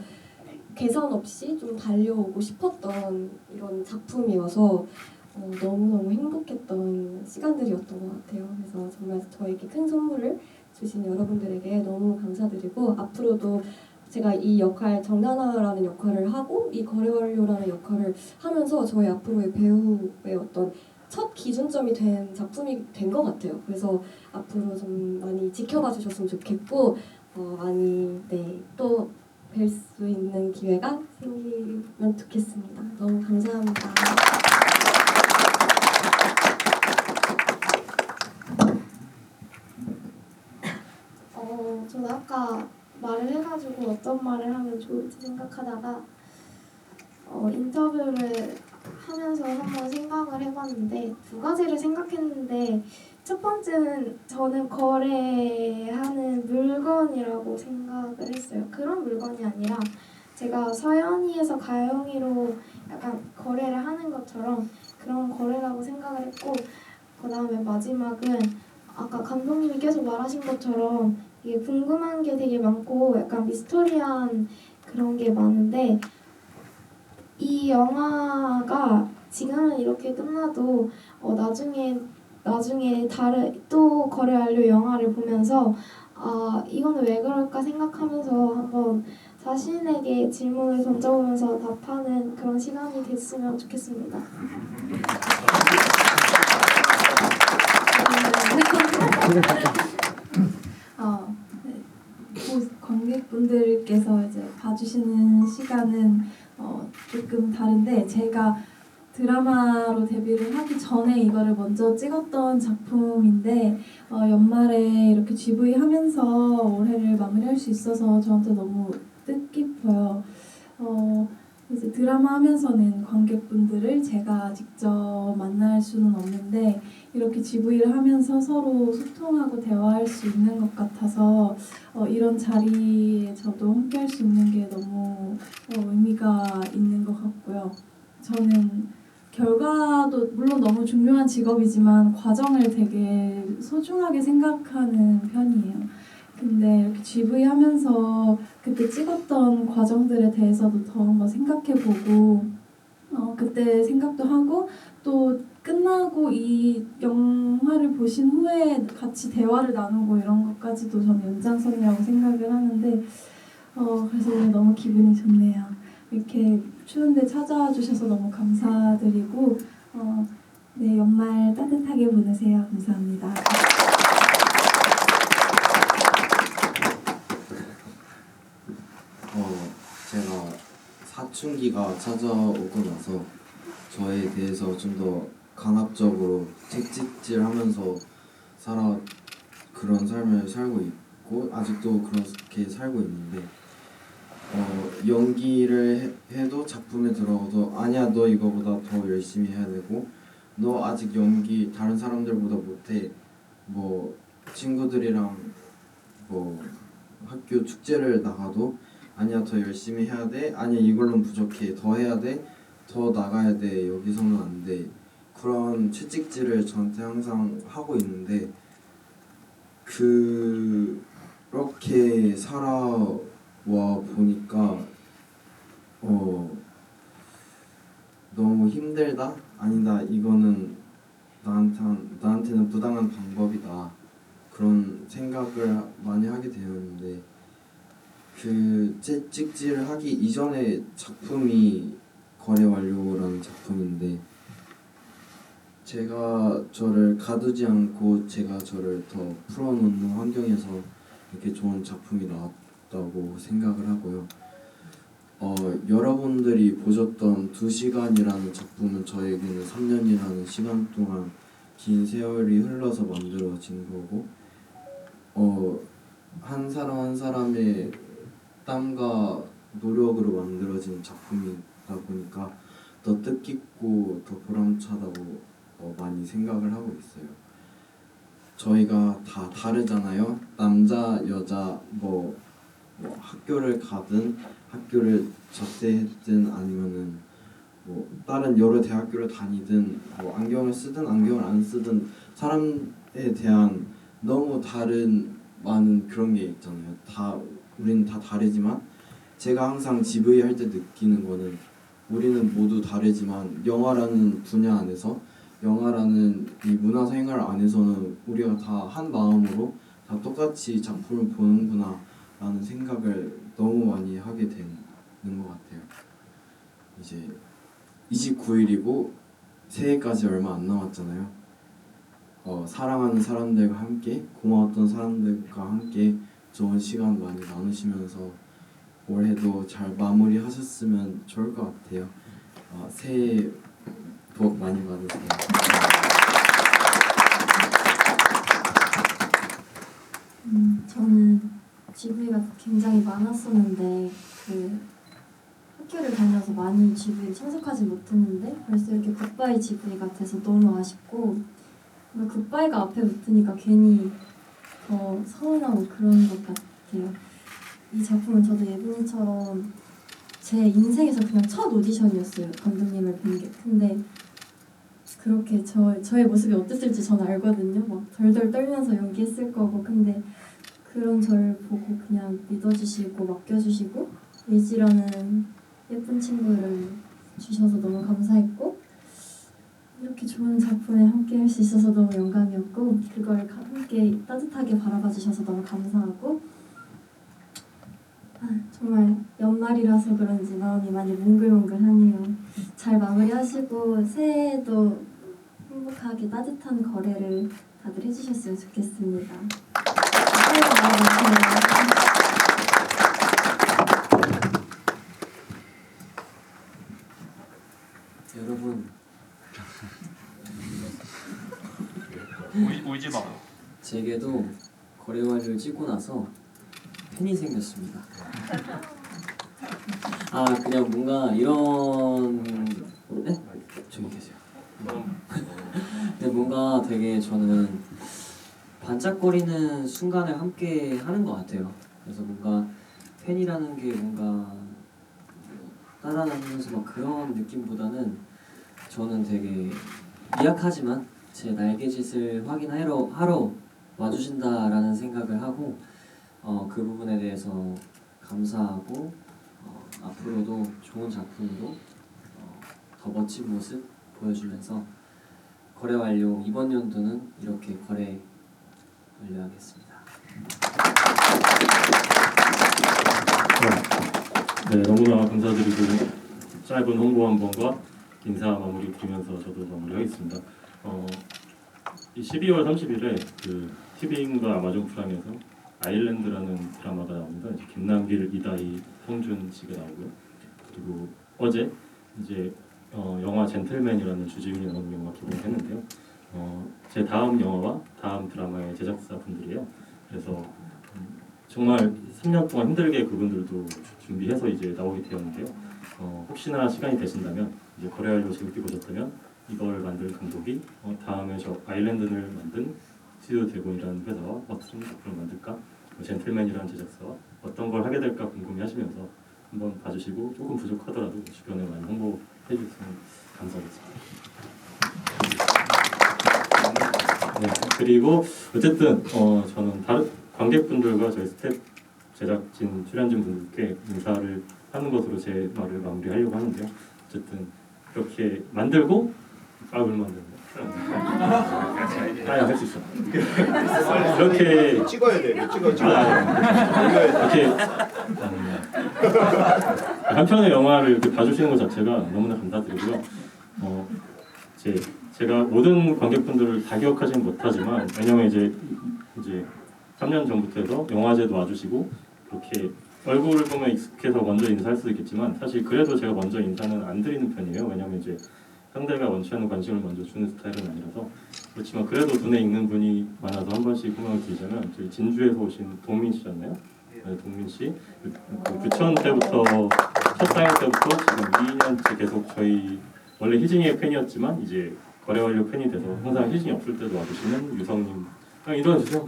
계산 없이 좀 달려오고 싶었던 이런 작품이어서 너무너무 행복했던 시간들이었던 것 같아요. 그래서 정말 저에게 큰 선물을 주신 여러분들에게 너무 감사드리고 앞으로도 제가 이 역할 정나나라는 역할을 하고 이 거래 완료라는 역할을 하면서 저희 앞으로의 배우의 어떤 첫 기준점이 된 작품이 된 것 같아요. 그래서 앞으로 좀 많이 지켜봐 주셨으면 좋겠고 많이 또 뵐 수 있는 기회가 생기면 좋겠습니다. 너무 감사합니다. 저는 아까 말을 해가지고 어떤 말을 하면 좋을지 생각하다가 인터뷰를 하면서 한번 생각을 해봤는데 두 가지를 생각했는데 첫 번째는 저는 거래하는 물건이라고 생각을 했어요. 그런 물건이 아니라 제가 서연이에서 가영이로 약간 거래를 하는 것처럼 그런 거래라고 생각을 했고 그 다음에 마지막은 아까 감독님이 계속 말하신 것처럼 이게 궁금한 게 되게 많고 약간 미스터리한 그런 게 많은데 이 영화가 지금은 이렇게 끝나도 나중에 다른 또 거래 완료 영화를 보면서 이거는 왜 그럴까 생각하면서 한번 자신에게 질문을 던져보면서 답하는 그런 시간이 됐으면 좋겠습니다. 관객분들께서 이제 봐주시는 시간은 조금 다른데 제가 드라마로 데뷔를 하기 전에 이거를 먼저 찍었던 작품인데 연말에 이렇게 GV 하면서 올해를 마무리할 수 있어서 저한테 너무 뜻깊어요. 이제 드라마 하면서는 관객분들을 제가 직접 만날 수는 없는데 이렇게 GV를 하면서 서로 소통하고 대화할 수 있는 것 같아서 이런 자리에 저도 함께 할 수 있는 게 너무 의미가 있는 것 같고요. 저는 결과도 물론 너무 중요한 직업이지만 과정을 되게 소중하게 생각하는 편이에요. 근데 이렇게 GV 하면서 그때 찍었던 과정들에 대해서도 더 한번 생각해보고 그때 생각도 하고 또 끝나고 이 영화를 보신 후에 같이 대화를 나누고 이런 것까지도 저는 연장선이라고 생각을 하는데 그래서 오늘 너무 기분이 좋네요. 이렇게 추운데 찾아와 주셔서 너무 감사드리고 네, 연말 따뜻하게 보내세요. 감사합니다. 제가 사춘기가 찾아오고 나서 저에 대해서 좀 더 강압적으로 채찍질하면서 그런 삶을 살고 있고 아직도 그렇게 살고 있는데 연기를 해도 작품에 들어가도 아니야 너 이거보다 더 열심히 해야 되고 너 아직 연기 다른 사람들보다 못해 뭐 친구들이랑 뭐 학교 축제를 나가도 아니야 더 열심히 해야 돼 아니야 이걸로는 부족해 더 해야 돼 더 나가야 돼 여기서는 안 돼 그런 채찍질을 저한테 항상 하고 있는데 그렇게 살아와 보니까 너무 힘들다 아니다 이거는 나한테는 부당한 방법이다 그런 생각을 많이 하게 되었는데 그 찍지를 하기 이전에 작품이 거래 완료라는 작품인데 제가 저를 가두지 않고 제가 저를 더 풀어놓는 환경에서 이렇게 좋은 작품이 나왔다고 생각을 하고요. 여러분들이 보셨던 2시간이라는 작품은 저에게는 3년이라는 시간 동안 긴 세월이 흘러서 만들어진 거고 한 사람 한 사람의 땀과 노력으로 만들어진 작품이다 보니까 더 뜻깊고 더 보람차다고 많이 생각을 하고 있어요. 저희가 다 다르잖아요. 남자, 여자, 뭐 학교를 가든 학교를 자퇴했든 아니면은 뭐 다른 여러 대학교를 다니든 뭐 안경을 쓰든 안경을 안 쓰든 사람에 대한 너무 다른 많은 그런 게 있잖아요. 우리는 다 다르지만 제가 항상 GV 할 때 느끼는 거는 우리는 모두 다르지만 영화라는 분야 안에서 영화라는 이 문화생활 안에서는 우리가 다 한 마음으로 다 똑같이 작품을 보는구나 라는 생각을 너무 많이 하게 되는 것 같아요. 이제 29일이고 새해까지 얼마 안 남았잖아요. 사랑하는 사람들과 함께 고마웠던 사람들과 함께 좋은 시간 많이 나누시면서 올해도 잘 마무리하셨으면 좋을 것 같아요. 새해 복 많이 받으세요. 저는 GV가 굉장히 많았었는데 그 학교를 다녀서 많이 GV에 참석하지 못했는데 벌써 이렇게 굿바이 GV가 돼서 너무 아쉽고 뭔가 굿바이가 앞에 붙으니까 괜히 더 서운하고 그런 것 같아요. 이 작품은 저도 예빈이처럼 제 인생에서 그냥 첫 오디션이었어요. 감독님을 뵌 게. 근데 그렇게 저의 모습이 어땠을지 전 알거든요. 막 덜덜 떨면서 연기했을 거고. 근데 그런 저를 보고 그냥 믿어주시고 맡겨주시고 예지라는 예쁜 친구를 주셔서 너무 감사했고 이렇게 좋은 작품에 함께 할 수 있어서 너무 영광이었고 그걸 함께 따뜻하게 바라봐 주셔서 너무 감사하고 정말 연말이라서 그런지 마음이 많이 몽글몽글하네요. 잘 마무리하시고 새해에도 행복하게 따뜻한 거래를 다들 해주셨으면 좋겠습니다. 새해 복 많이 받으세요. 여러분 울지 마. 제게도 거래 완료를 찍고 나서 팬이 생겼습니다. 그냥 뭔가 이런 네? 저기 계세요. 근데 뭔가 되게 저는 반짝거리는 순간을 함께 하는 것 같아요. 그래서 뭔가 팬이라는 게 뭔가 따라다니면서 막 그런 느낌보다는 저는 되게 미약하지만 제 날개짓을 확인하러 와주신다라는 생각을 하고 그 부분에 대해서 감사하고 앞으로도 좋은 작품으로 더 멋진 모습 보여주면서 거래 완료 이번 연도는 이렇게 거래 완료하겠습니다. 네, 너무나 감사드리고 짧은 홍보 한 번과 인사 마무리 드리면서 저도 마무리하겠습니다. 이 12월 30일에 그 티빙과 아마존 프라임에서 아일랜드라는 드라마가 나옵니다. 이제 김남길, 이다희, 성준 씨가 나오고요. 그리고 어제 이제 영화 젠틀맨이라는 주지훈이 나오는 영화 개봉했는데요. 제 다음 영화와 다음 드라마의 제작사 분들이에요. 그래서 정말 3년 동안 힘들게 그분들도 준비해서 이제 나오게 되었는데요. 혹시나 시간이 되신다면 이제 거래 완료 재밌게 보셨다면 이걸 만든 감독이 다음에 저 아일랜드를 만든 스튜디오 대본이라는 회사와 어떤 작품을 만들까, 젠틀맨이라는 제작사와 어떤 걸 하게 될까 궁금해하시면서 한번 봐주시고 조금 부족하더라도 주변에 많이 홍보해 주시면 감사하겠습니다. 네, 그리고 어쨌든 저는 다른 관객분들과 저희 스태프, 제작진, 출연진 분들께 인사를 하는 것으로 제 말을 마무리하려고 하는데요. 어쨌든 그렇게 만들고 얼마 만드는 아야 할 수 있어. 이렇게 찍어야 돼. 찍어. 이렇게 한 편의 영화를 이렇게 봐주시는 것 자체가 너무나 감사드리고요. 제가 모든 관객분들을 다 기억하지는 못하지만 왜냐면 이제 3년 전부터 해서 영화제도 와주시고 그렇게 얼굴을 보면 익숙해서 먼저 인사할 수도 있겠지만 사실 그래도 제가 먼저 인사는 안 드리는 편이에요. 왜냐면 이제 상대가 원치 않는 관심을 먼저 주는 스타일은 아니라서 그렇지만 그래도 눈에 익는 분이 많아서 한 번씩 호명을 드리자면 저희 진주에서 오신 동민 씨였나요? 네, 동민 씨. 부천 때부터 첫 상영 때부터 지금 2년째 계속 저희 원래 희진이의 팬이었지만 이제 거래 완료 팬이 돼서 항상 희진이 없을 때도 와주시는 유성님. 일어나주세요.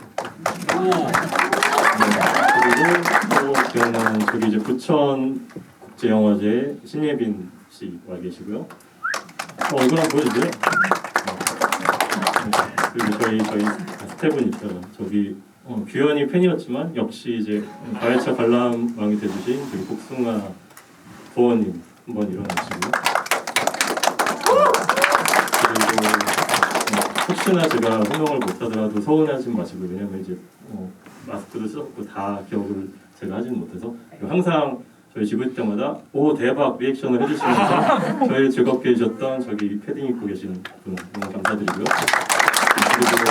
그리고 또 기억나는 저기 이제 부천 국제영화제 신예빈 씨 와 계시고요. 이거 한번 보여주세요. 그리고 저희 스태프분 있어요. 저기 규현이 팬이었지만 역시 이제 가야차 관람왕이 돼주신 저기 복숭아 부원님 한번 일어나시고요. 그리고 혹시나 제가 호명을 못하더라도 서운해하지 마시고 왜냐면 이제 마스크도 썼고 다 기억을 제가 하지는 못해서 항상 저희 집을 때마다 오 대박 리액션을 해주시면서 저희를 즐겁게 해주셨던 저기 패딩 입고 계시는 분 너무 감사드리고요. 그리고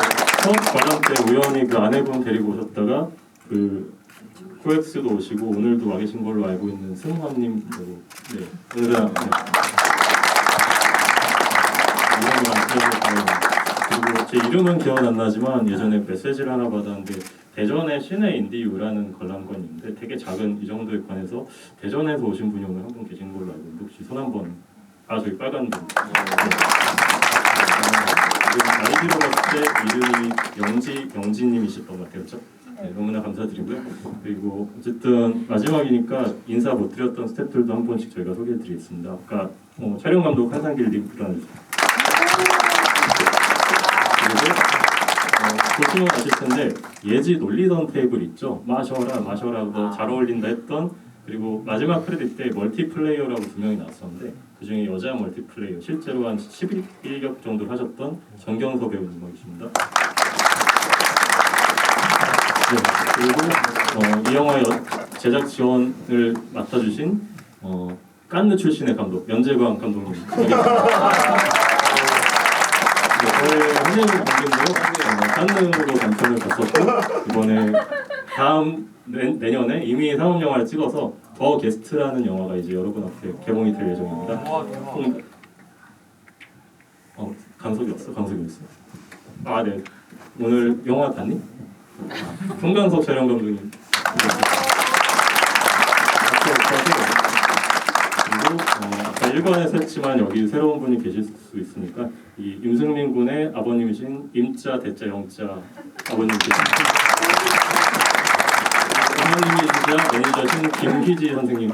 첫 관람 때 우연히 그 아내분 데리고 오셨다가 그 코엑스도 오시고 오늘도 와 계신 걸로 알고 있는 승환님 네 오늘은 그리고 제 이름은 기억은 안 나지만 예전에 메시지를 하나 받았는데 대전에 시내 인디유라는 관람관이 있는데 되게 작은 이 정도에 관해서 대전에서 오신 분이 오늘 한 분 계신 걸로 알고 있는데 혹시 손 한번 저기 빨간 분 나이 들어봤을 때 이름이 영진님이셨던 것 같아요. 그렇죠? 네, 너무나 감사드리고요. 그리고 어쨌든 마지막이니까 인사 못 드렸던 스태프들도 한 번씩 저희가 소개해드리겠습니다. 아까 촬영 감독 한상길님 일어나주세요. 그리고 보시면 아실 텐데 예지 놀리던 테이블 있죠? 마셔라 너 잘 어울린다 했던 그리고 마지막 크레딧 때 멀티플레이어라고 2명이 나왔었는데 그중에 여자 멀티플레이어 실제로 한 11격 정도를 하셨던 정경서 배우님 계십니다. 네, 그리고 이 영화의 제작 지원을 맡아주신 깐느 출신의 감독 연재광 감독님 저의 한예우 감독님도 깐느로 단편을 봤었고 이번에 다음 내년에 이미 상업 영화를 찍어서 더 게스트라는 영화가 이제 여러분 앞에 개봉이 될 예정입니다. 강석이 없어? 강석이 있어. 네. 오늘 영화 봤니? 송강석 촬영 감독님. 그리고 아까 일관에서 했지만 여기 새로운 분이 계실 수 있으니까 이 임승민 군의 아버님이신 임자 대자 영자 아버님 계십니다. 어머님이시자 매니저신 김희지 선생님,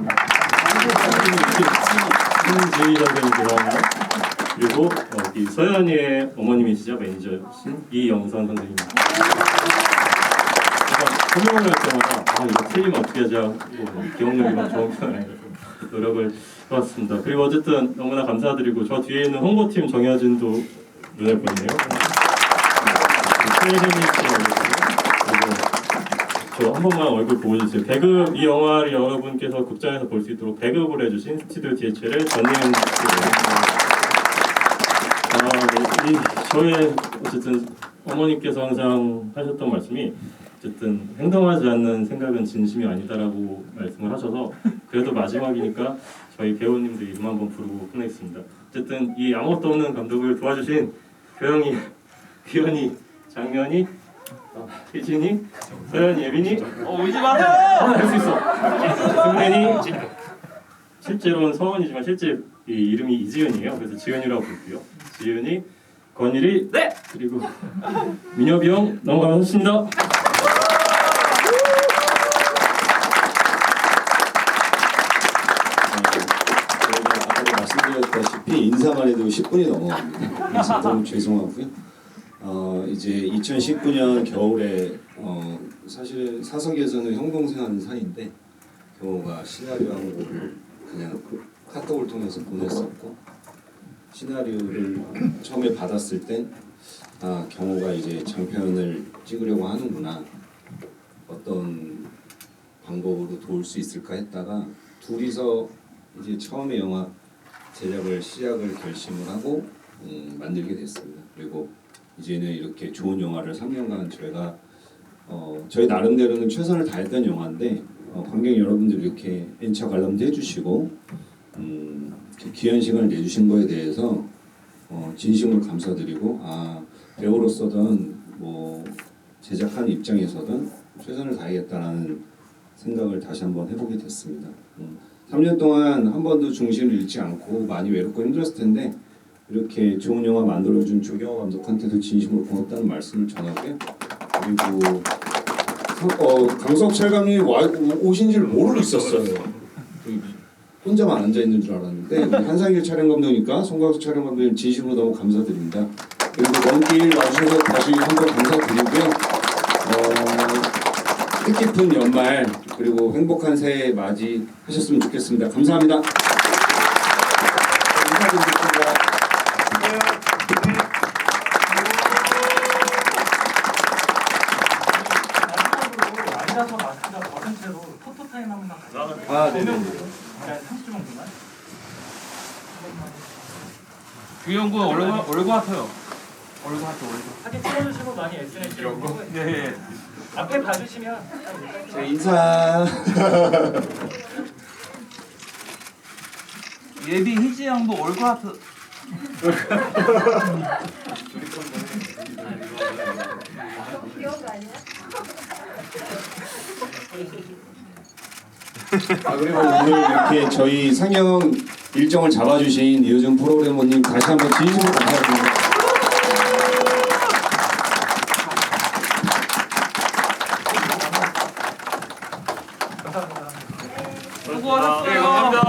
김지희 선생님 들어왔나요? 그리고 이 서연이의 어머님이시자 매니저신 이영선 선생님. 설명을 할 때마다 이거 틀리면 어떻게 하자 기억력이 좋은 편은 아니라서 노력을 해봤습니다. 그리고 어쨌든 너무나 감사드리고 저 뒤에 있는 홍보팀 정혜진도 눈에 보이네요. 최혜진 씨 저 한 번만 얼굴 보여주세요. 배급 이 영화를 여러분께서 극장에서 볼 수 있도록 배급을 해주신 스튜디오 DHL의 전예은 네, 저의 어쨌든 어머니께서 항상 하셨던 말씀이 어쨌든 행동하지 않는 생각은 진심이 아니다라고 말씀을 하셔서 그래도 마지막이니까 저희 배우님들 이름 한번 부르고 끝내겠습니다. 어쨌든 이 아무것도 없는 감독을 도와주신 교영이, 규현이, 장면이, 혜진이, 서연이, 예빈이 울지 마세요! 할 수 있어! 승men이 실제로는 서원이지만 실제 이 이름이 이지은이에요. 그래서 지은이라고 부를게요. 지은이, 권일이, 네! 그리고 민혁이 형 너무 감사합니다. 아까도 말씀드렸다시피 인사만 해도 10분이 넘어갑니다. 그래서 너무 죄송하고요. 이제 2019년 겨울에 사실 사석에서는 형 동생 하는 사이인데 경호가 시나리오 한 거 그냥 카톡을 통해서 보냈었고 시나리오를 처음에 받았을 땐 경호가 이제 장편을 찍으려고 하는구나. 어떤 방법으로 도울 수 있을까 했다가 둘이서 이제 처음에 영화 제작을 시작을 결심을 하고 만들게 됐습니다. 그리고 이제는 이렇게 좋은 영화를 3년간 저희가 저희 나름대로는 최선을 다했던 영화인데 관객 여러분들이 이렇게 N차 관람도 해주시고 귀한 시간을 내주신 거에 대해서 진심으로 감사드리고 배우로서든 뭐 제작하는 입장에서든 최선을 다하겠다라는 생각을 다시 한번 해보게 됐습니다. 3년 동안 한 번도 중심을 잃지 않고 많이 외롭고 힘들었을 텐데 이렇게 좋은 영화 만들어준 조경호 감독한테도 진심으로 고맙다는 말씀을 전하고요. 그리고 강석철 감독이 오신 줄 모르고 있었어요. 혼자만 앉아 있는 줄 알았는데 한상일 촬영 감독이니까 송광석 촬영 감독님 진심으로 너무 감사드립니다. 그리고 먼 길 와주셔서 다시 한번 감사드리고요. 뜻깊은 연말 그리고 행복한 새해 맞이하셨으면 좋겠습니다. 감사합니다. 인사드리겠습니다. 앉아서 마스크가 벗은 채로 포토타임 한 번만 가져요. 네네. 30초 정도만. 주영구 얼굴 하세요. 얼굴 하세요. 사진 찍어주시고 많이 SNS에 올리고. 네. 앞에 봐주시면. 인사. 예비 희지 양도 얼굴 하트. 귀여운 거 아니야? 그리고 오늘 이렇게 저희 상영 일정을 잡아주신 이효정 프로그래머님 다시 한번 진심으로 감사드립니다. 수고하셨어요.